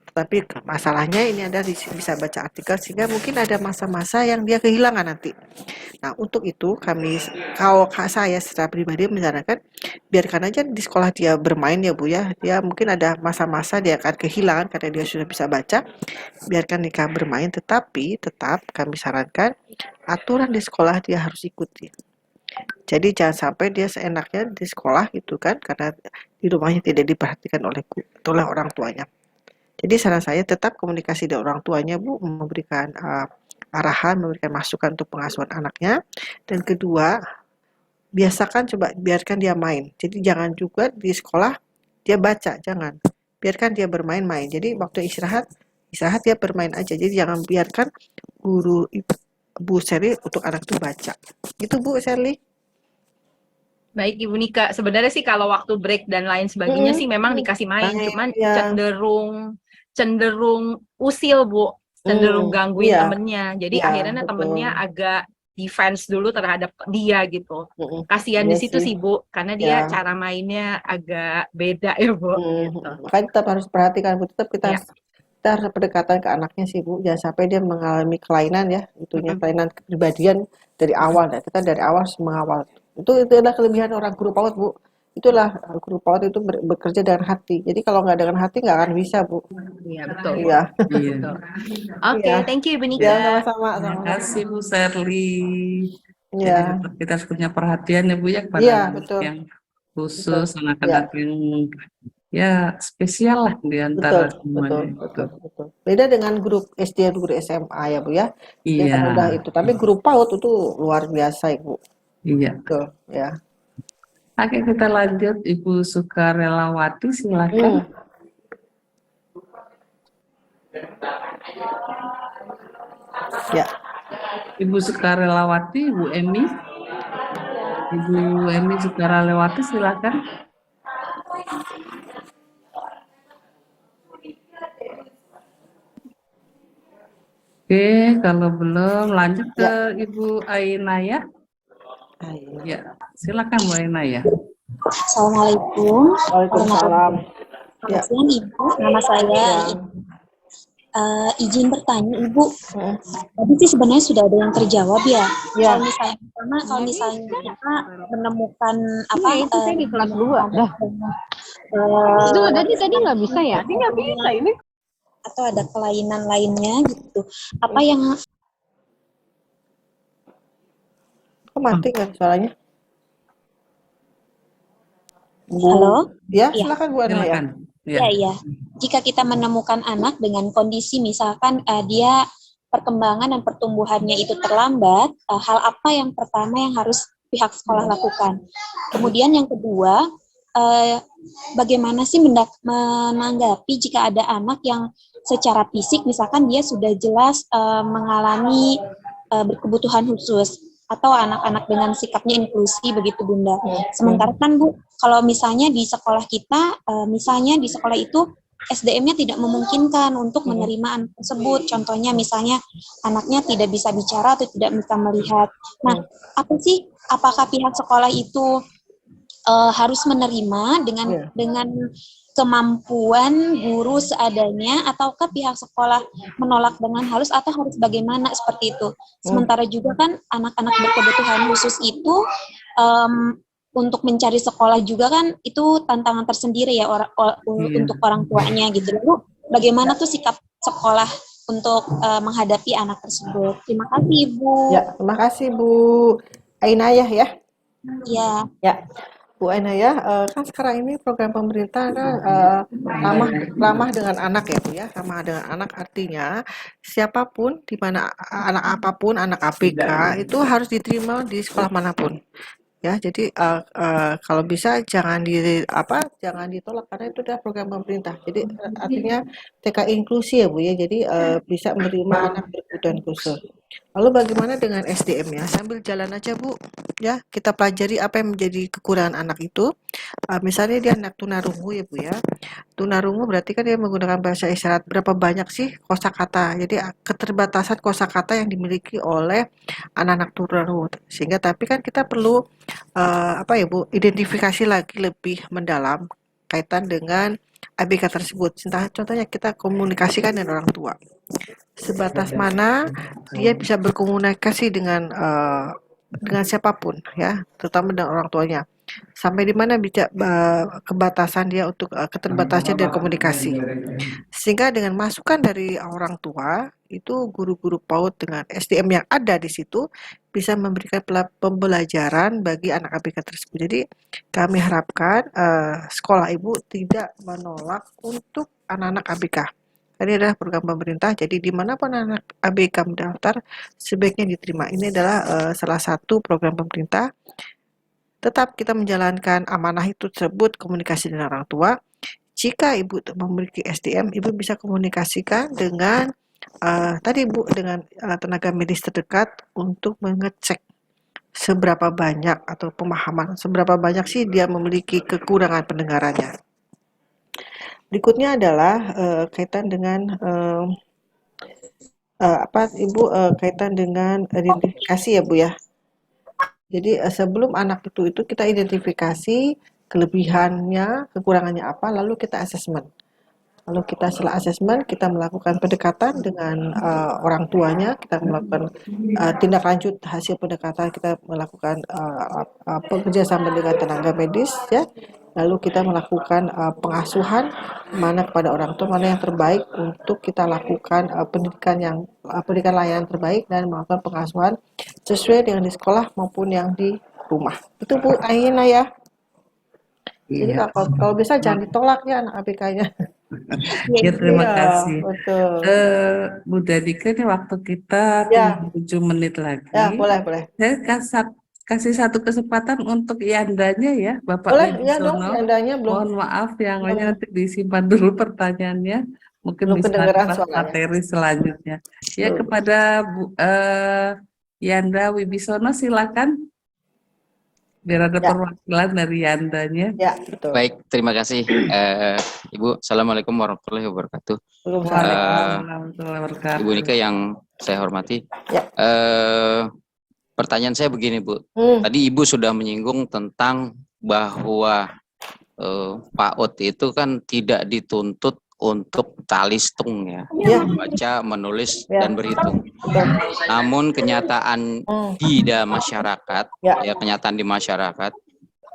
Tapi masalahnya ini ada bisa baca artikel, sehingga mungkin ada masa-masa yang dia kehilangan nanti. Nah, untuk itu kalau saya secara pribadi menyarankan biarkan aja di sekolah dia bermain ya Bu ya. Dia mungkin ada masa-masa dia akan kehilangan karena dia sudah bisa baca. Biarkan dia bermain, tetapi tetap kami sarankan aturan di sekolah dia harus ikuti. Jadi jangan sampai dia seenaknya di sekolah gitu kan, karena di rumahnya tidak diperhatikan oleh orang tuanya. Jadi saran saya tetap komunikasi dengan orang tuanya Bu, memberikan arahan, memberikan masukan untuk pengasuhan anaknya. Dan kedua, biarkan dia main. Jadi jangan juga di sekolah dia baca, jangan. Biarkan dia bermain-main. Jadi waktu istirahat dia bermain aja. Jadi jangan biarkan guru Bu Shirley untuk anak itu baca. Gitu Bu Shirley. Baik Ibu Nika, sebenarnya sih kalau waktu break dan lain sebagainya sih memang dikasih main, cuman cenderung usil Bu, cenderung gangguin temennya. Jadi akhirnya temennya agak defense dulu terhadap dia gitu. Kasihan di situ sih Bu, karena dia cara mainnya agak beda ya Bu. Gitu. Makanya tetap harus perhatikan Bu, tetap kita harus pendekatan ke anaknya sih Bu, jangan sampai dia mengalami kelainan ya, kelainan kepribadian dari awal. Kita dari awal harus mengawal. Itu adalah kelebihan orang guru PAUD Bu. Itulah guru PAUD itu bekerja dengan hati. Jadi kalau nggak dengan hati nggak akan bisa Bu. Iya betul. Iya. Oke, thank you Ibu Nika. Ya, sama-sama. Terima kasih Bu Shirley. Ya. Jadi kita harus punya perhatian ya Bu ya kepada anak yang khusus, anak-anak yang ya spesial lah di antara semuanya. Betul. Beda dengan grup SD, guru SMA ya Bu ya. Iya. Yang rendah itu, tapi grup PAUD itu luar biasa Ibu. Iya. Betul, ya. Oke, kita lanjut Ibu Sukarelawati, silakan. Ya. Ibu Sukarelawati, Ibu Emi. Ibu Emi Sukarelawati, silakan. Oke, kalau belum lanjut ke Ibu Ainaya. Ya, silakan Bu Ainaya. Assalamualaikum. Waalaikumsalam. Selamat siang Ibu, nama saya. Izin bertanya Ibu, tadi sih sebenarnya sudah ada yang terjawab ya. Kalau misalnya kita menemukan apa? Itu saya di kelas 2. Itu tadi nggak bisa ya? Ini nggak bisa ini. Atau ada kelainan lainnya gitu. Apa yang mati kan suaranya? Halo? Ya, silakan Bu Ainaya. Iya. Jika kita menemukan anak dengan kondisi misalkan dia perkembangan dan pertumbuhannya itu terlambat, hal apa yang pertama yang harus pihak sekolah lakukan? Kemudian yang kedua, bagaimana sih menanggapi jika ada anak yang secara fisik misalkan dia sudah jelas mengalami berkebutuhan khusus atau anak-anak dengan sikapnya inklusi begitu Bunda. Sementara kan Bu, kalau misalnya di sekolah kita, misalnya di sekolah itu SDM-nya tidak memungkinkan untuk menerima anak tersebut. Contohnya misalnya anaknya tidak bisa bicara atau tidak bisa melihat. Nah, apakah pihak sekolah itu harus menerima dengan kemampuan guru seadanya, ataukah pihak sekolah menolak dengan halus atau harus bagaimana seperti itu? Sementara juga kan anak-anak berkebutuhan khusus itu untuk mencari sekolah juga kan itu tantangan tersendiri ya untuk orang tuanya gitu. Lalu bagaimana tuh sikap sekolah untuk menghadapi anak tersebut? Terima kasih Ibu. Ya, terima kasih Bu Ainaya ya. Iya. Ya. Bu Ainaya, kan sekarang ini program pemerintah ramah dengan anak ya Bu ya. Ramah dengan anak artinya siapapun, di mana anak apapun, anak ABK itu harus diterima di sekolah manapun. Ya, jadi kalau bisa jangan ditolak karena itu adalah program pemerintah. Jadi artinya TK inklusi ya Bu ya. Jadi bisa menerima anak berkebutuhan khusus. Lalu bagaimana dengan SDM-nya? Sambil jalan aja Bu, ya kita pelajari apa yang menjadi kekurangan anak itu. Misalnya dia anak tunarungu ya Bu ya. Tunarungu berarti kan dia menggunakan bahasa isyarat. Berapa banyak sih kosakata? Jadi keterbatasan kosakata yang dimiliki oleh anak-anak tunarungu. Sehingga tapi kan kita perlu identifikasi lagi lebih mendalam kaitan dengan ABK tersebut. Contohnya kita komunikasikan dengan orang tua. Sebatas mana dia bisa berkomunikasi dengan siapapun ya, terutama dengan orang tuanya. Sampai di mana bisa kebatasan dia untuk keterbatasan dari komunikasi. Sehingga dengan masukan dari orang tua itu guru-guru PAUD dengan SDM yang ada di situ bisa memberikan pembelajaran bagi anak ABK tersebut. Jadi kami harapkan sekolah Ibu tidak menolak untuk anak-anak ABK. Ini adalah program pemerintah, jadi dimanapun anak ABK mendaftar sebaiknya diterima. Ini adalah salah satu program pemerintah. Tetap kita menjalankan amanah itu tersebut, komunikasi dengan orang tua. Jika Ibu memiliki SDM, Ibu bisa komunikasikan dengan tadi Bu dengan tenaga medis terdekat untuk mengecek seberapa banyak atau pemahaman, seberapa banyak sih dia memiliki kekurangan pendengarannya. Berikutnya adalah kaitan dengan Ibu kaitan dengan identifikasi ya Bu ya. Jadi sebelum anak itu kita identifikasi kelebihannya, kekurangannya apa, lalu kita asesmen. Lalu kita setelah asesmen, kita melakukan pendekatan dengan orang tuanya, kita melakukan tindak lanjut hasil pendekatan, kita melakukan kerjasama dengan tenaga medis, ya. Lalu kita melakukan pengasuhan mana kepada orang tua, mana yang terbaik untuk kita lakukan pendidikan layanan terbaik dan melakukan pengasuhan sesuai dengan di sekolah maupun yang di rumah. Itu Bu Aina ya. Jadi Iya. kalau bisa jangan ditolak ya anak ABK-nya. Ya, terima Iya, kasih. betul. Bu Dadika, ini waktu kita Ya, tinggal 7 menit lagi. ya boleh. Saya kasih satu kesempatan untuk Yandanya ya, Bapak Boleh, ya dong, Wibisono. Yandanya belum Mohon maaf, yang lainnya nanti disimpan dulu pertanyaannya. Mungkin belum bisa kedengeran pas suaranya. materi selanjutnya. Ya, Belum. kepada Yanda Wibisono, silakan. Biar ada perwakilan dari Yandanya. Ya, betul. Baik, terima kasih Ibu. Assalamualaikum warahmatullahi wabarakatuh. Waalaikumsalam warahmatullahi wabarakatuh. Ibu Nika yang saya hormati. Ya. Pertanyaan saya begini, Bu. Tadi Ibu sudah menyinggung tentang bahwa PAUD itu kan tidak dituntut untuk calistung ya, membaca, menulis dan berhitung. Namun kenyataan di masyarakat, ya kenyataan di masyarakat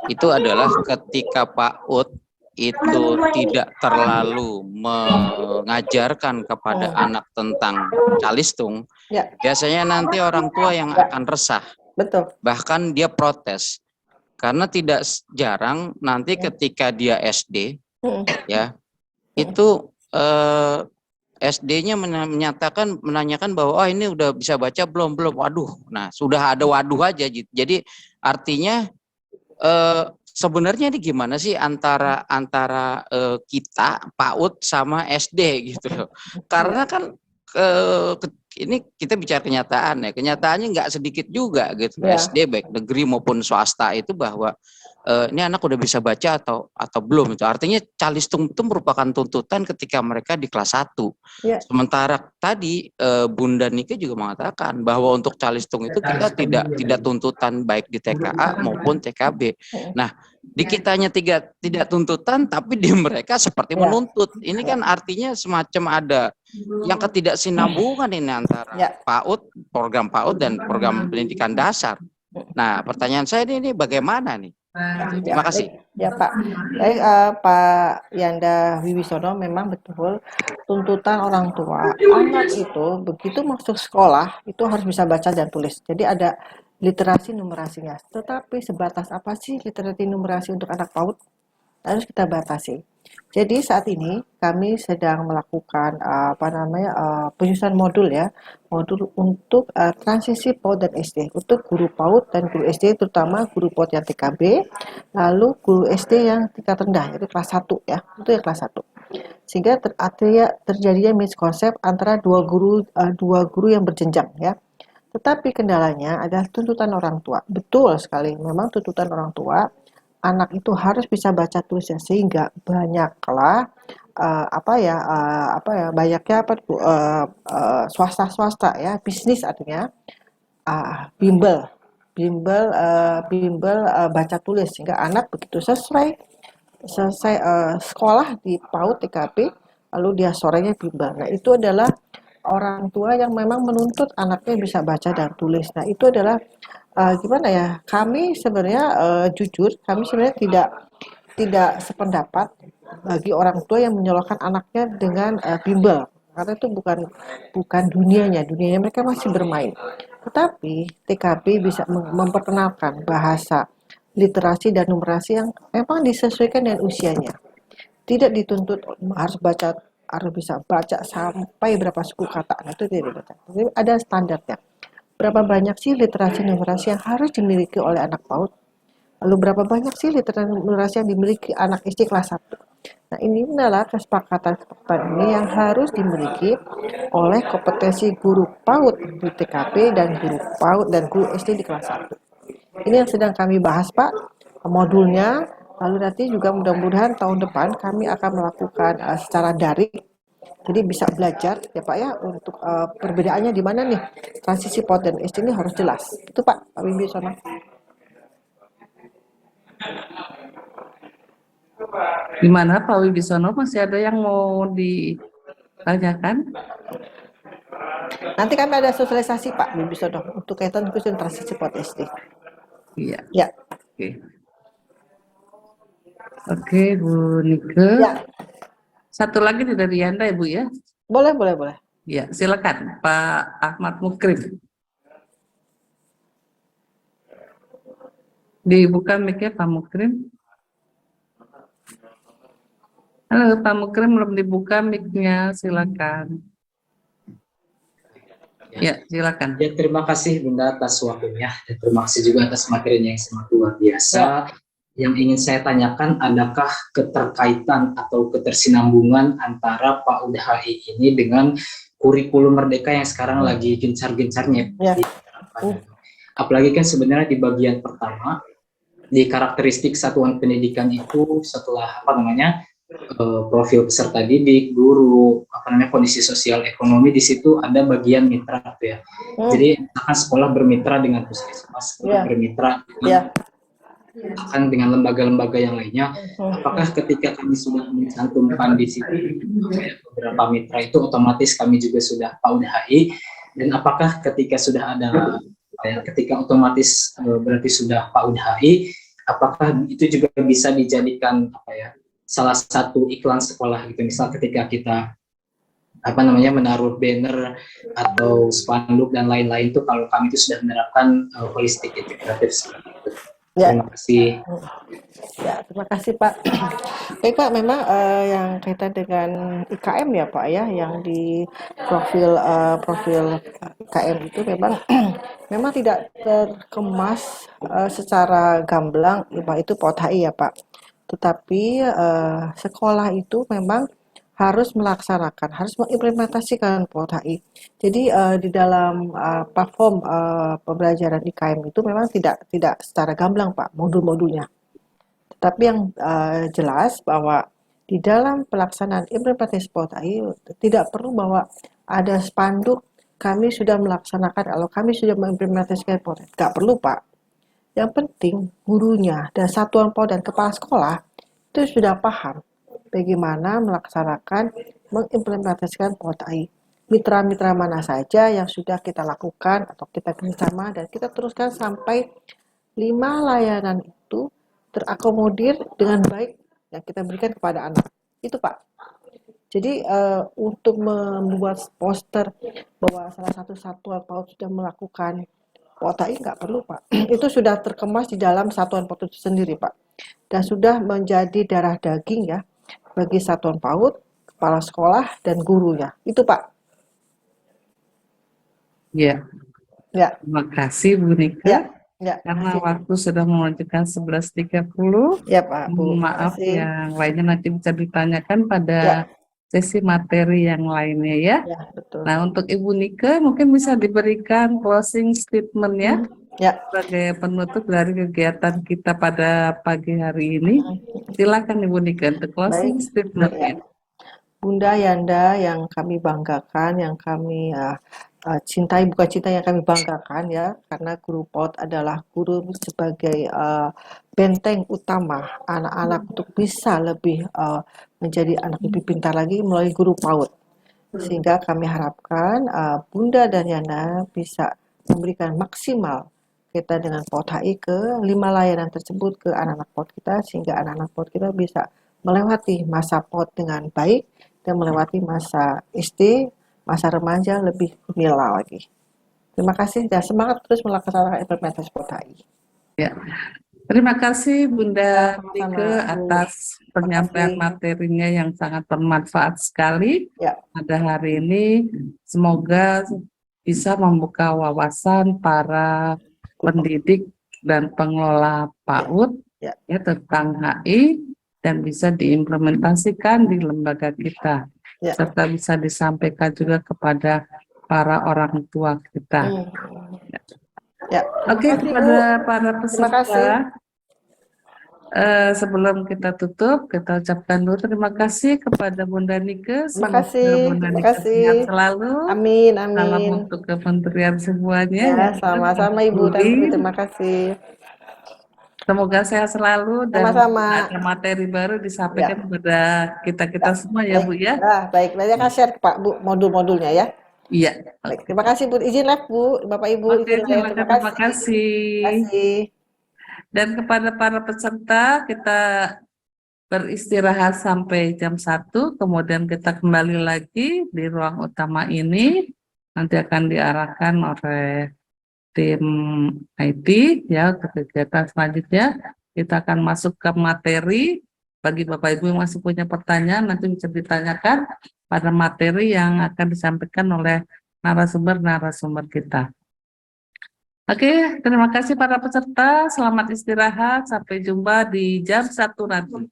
itu adalah ketika PAUD itu tidak terlalu mengajarkan kepada anak tentang calistung, biasanya nanti orang tua yang akan resah. Betul. Bahkan dia protes. Karena tidak jarang nanti ketika dia SD, ya, itu SD-nya menanyakan bahwa oh ini udah bisa baca belum, waduh. Nah, sudah ada waduh aja. Jadi artinya sebenarnya ini gimana sih antara kita PAUD sama SD gitu. Karena kan ini kita bicara kenyataan ya. Kenyataannya nggak sedikit juga gitu. SD baik negeri maupun swasta itu bahwa ini anak udah bisa baca atau belum itu. Artinya calistung itu merupakan tuntutan ketika mereka di kelas 1. Sementara tadi Bunda Nika juga mengatakan bahwa untuk calistung itu kita tidak tuntutan baik di TKA maupun TKB. Nah, di kitanya tidak tuntutan tapi di mereka seperti menuntut. Ini kan artinya semacam ada yang ketidaksinambungan ini antara PAUD, program PAUD dan program pendidikan dasar. Nah, pertanyaan saya ini bagaimana nih? Terima kasih. Ya Pak. Baik, Pak Yanda Wibisono, memang betul tuntutan orang tua anak itu begitu masuk sekolah itu harus bisa baca dan tulis. Jadi ada literasi numerasinya. Tetapi sebatas apa sih literasi numerasi untuk anak PAUD? Harus kita batasi. Jadi saat ini kami sedang melakukan penyusunan modul ya, modul untuk transisi PAUD dan SD untuk guru PAUD dan guru SD, terutama guru PAUD yang TKB, lalu guru SD yang tingkat rendah yaitu kelas 1 ya, itu yang kelas 1. Sehingga terjadinya miskonsep antara dua guru yang berjenjang ya. Tetapi kendalanya adalah tuntutan orang tua. Betul sekali, memang tuntutan orang tua anak itu harus bisa baca tulisnya, sehingga banyaklah banyaknya swasta ya, bisnis artinya bimbel baca tulis, sehingga anak begitu selesai sekolah di PAUD TKB lalu dia sorenya bimbel. Nah, itu adalah orang tua yang memang menuntut anaknya bisa baca dan tulis. Nah, itu adalah gimana ya, kami sebenarnya jujur kami sebenarnya tidak sependapat bagi orang tua yang menyalahkan anaknya dengan bimbel, karena itu bukan dunianya mereka masih bermain. Tetapi TKB bisa memperkenalkan bahasa literasi dan numerasi yang memang disesuaikan dengan usianya, tidak dituntut harus bisa baca sampai berapa suku kata. Nah, itu tidak dibaca, tapi ada standarnya. Berapa banyak sih literasi numerasi yang harus dimiliki oleh anak PAUD? Lalu berapa banyak sih literasi numerasi yang dimiliki anak SD kelas 1? Nah, ini adalah kesepakatan ini yang harus dimiliki oleh kompetensi guru PAUD di TKP dan guru PAUD dan guru SD di kelas 1. Ini yang sedang kami bahas, Pak, modulnya. Lalu nanti juga mudah-mudahan tahun depan kami akan melakukan secara daring. Jadi bisa belajar ya Pak ya, untuk perbedaannya di mana nih transisi PAUD dan SD ini harus jelas. Itu Pak Wibisono. Gimana Pak Wibisono, masih ada yang mau ditanyakan? Nanti kami ada sosialisasi Pak Wibisono untuk kaitan khusus transisi PAUD SD. Iya. Ya. Oke, Bu Nike. Ya. Satu lagi dari Yanda ya Bu ya? Boleh. Ya, silakan Pak Ahmad Mukrim. Dibuka mic-nya Pak Mukrim. Halo Pak Mukrim, belum dibuka mic-nya, silakan. Ya, silakan. Ya, terima kasih Bunda atas waktunya dan terima kasih juga atas materinya yang sangat luar biasa. Yang ingin saya tanyakan, adakah keterkaitan atau ketersinambungan antara PAUD HI ini dengan kurikulum Merdeka yang sekarang lagi gencar-gencarnya? Apalagi kan sebenarnya di bagian pertama, di karakteristik satuan pendidikan itu setelah profil peserta didik, guru, kondisi sosial ekonomi, di situ ada bagian mitra ya. Jadi akan sekolah bermitra dengan puskesmas, bermitra dengan lembaga-lembaga yang lainnya. Apakah ketika kami sudah mencantumkan di situ beberapa mitra itu otomatis kami juga sudah PAUD HI, dan apakah ketika sudah ada ketika otomatis berarti sudah PAUD HI, apakah itu juga bisa dijadikan salah satu iklan sekolah gitu, misal ketika kita menaruh banner atau spanduk dan lain-lain itu, kalau kami itu sudah menerapkan holistik integratif seperti itu. Terima kasih. Ya, terima kasih Pak. Oke Pak, memang yang kaitan dengan IKM ya Pak ya, yang di profil IKM itu memang tidak terkemas secara gamblang, itu PAUD HI ya Pak. Tetapi sekolah itu memang harus melaksanakan, harus mengimplementasikan PAUD HI. Jadi di dalam platform pembelajaran IKM itu memang tidak secara gamblang Pak modul-modulnya. Tetapi yang jelas bahwa di dalam pelaksanaan implementasi PAUD HI tidak perlu bahwa ada spanduk kami sudah melaksanakan, kalau kami sudah mengimplementasikan PAUD HI. Tidak perlu Pak. Yang penting gurunya dan satuan PAUD dan kepala sekolah itu sudah paham bagaimana melaksanakan mengimplementasikan PAUD HI. Mitra-mitra mana saja yang sudah kita lakukan atau kita kerjasama, dan kita teruskan sampai 5 layanan itu terakomodir dengan baik yang kita berikan kepada anak. Itu Pak. Jadi untuk membuat poster bahwa salah satu satuan PAUD sudah melakukan PAUD HI nggak perlu Pak. Itu sudah terkemas di dalam satuan PAUD itu sendiri Pak. Dan sudah menjadi darah daging ya bagi satuan PAUD, kepala sekolah, dan gurunya. Itu Pak. Ya. Terima kasih Bu Nika. Karena waktu sudah menunjukkan 11.30. Ya Pak, Bu. Maaf, yang lainnya nanti bisa ditanyakan pada sesi materi yang lainnya ya. Betul. Nah, untuk Ibu Nika mungkin bisa diberikan closing statement ya. Sebagai penutup dari kegiatan kita pada pagi hari ini. Silakan Ibu Nika untuk closing statement. Bunda Yanda yang kami banggakan, yang kami cintai, bukan cinta yang kami banggakan ya, karena guru PAUD adalah guru sebagai benteng utama anak-anak untuk bisa lebih menjadi anak lebih pintar lagi melalui guru PAUD. Sehingga kami harapkan Bunda dan Yanda bisa memberikan maksimal kita dengan PAUD HI ke 5 layanan tersebut ke anak-anak PAUD kita, sehingga anak-anak PAUD kita bisa melewati masa PAUD dengan baik dan melewati masa SD, masa remaja lebih gemilang lagi. Terima kasih dan semangat terus melaksanakan implementasi PAUD HI. Ya. Terima kasih Bunda Nike atas penyampaian materinya yang sangat bermanfaat sekali pada hari ini. Semoga bisa membuka wawasan para pendidik dan pengelola PAUD ya tentang HI dan bisa diimplementasikan di lembaga kita, serta bisa disampaikan juga kepada para orang tua kita. Oke, kepada para peserta, sebelum kita tutup, kita ucapkan dulu terima kasih kepada Bunda Nike. Terima kasih. Bunda Nike sehat selalu. Amin, Salam amin. untuk kementerian semuanya. Ya, sama-sama Ibu Tanti, terima kasih. Semoga sehat selalu dan Sama-sama. ada materi baru disampaikan kepada kita-kita semua ya Bu ya. Baik, nanti akan share Pak Bu modul-modulnya ya. Iya. Baik, terima kasih Bu. Izin live Bu, Bapak Ibu. Oke, izin live. terima kasih. Dan kepada para peserta, kita beristirahat sampai jam 1, kemudian kita kembali lagi di ruang utama ini. Nanti akan diarahkan oleh tim IT ya untuk kegiatan selanjutnya. Kita akan masuk ke materi bagi Bapak Ibu yang masih punya pertanyaan, nanti bisa ditanyakan pada materi yang akan disampaikan oleh narasumber-narasumber kita. Oke, terima kasih para peserta. Selamat istirahat. Sampai jumpa di jam 1 nanti.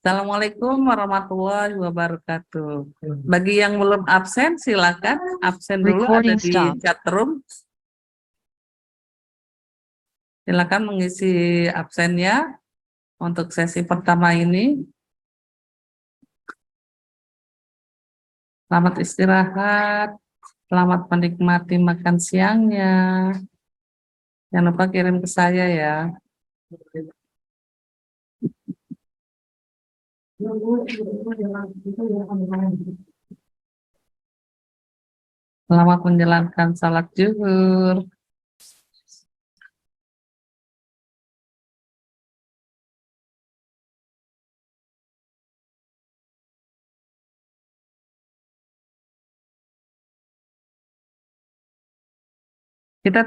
Assalamualaikum warahmatullahi wabarakatuh. Bagi yang belum absen, silakan absen dulu, ada di chat room. Silakan mengisi absennya untuk sesi pertama ini. Selamat istirahat. Selamat menikmati makan siangnya. Jangan lupa kirim ke saya ya. Selamat menjalankan salat zuhur. Kita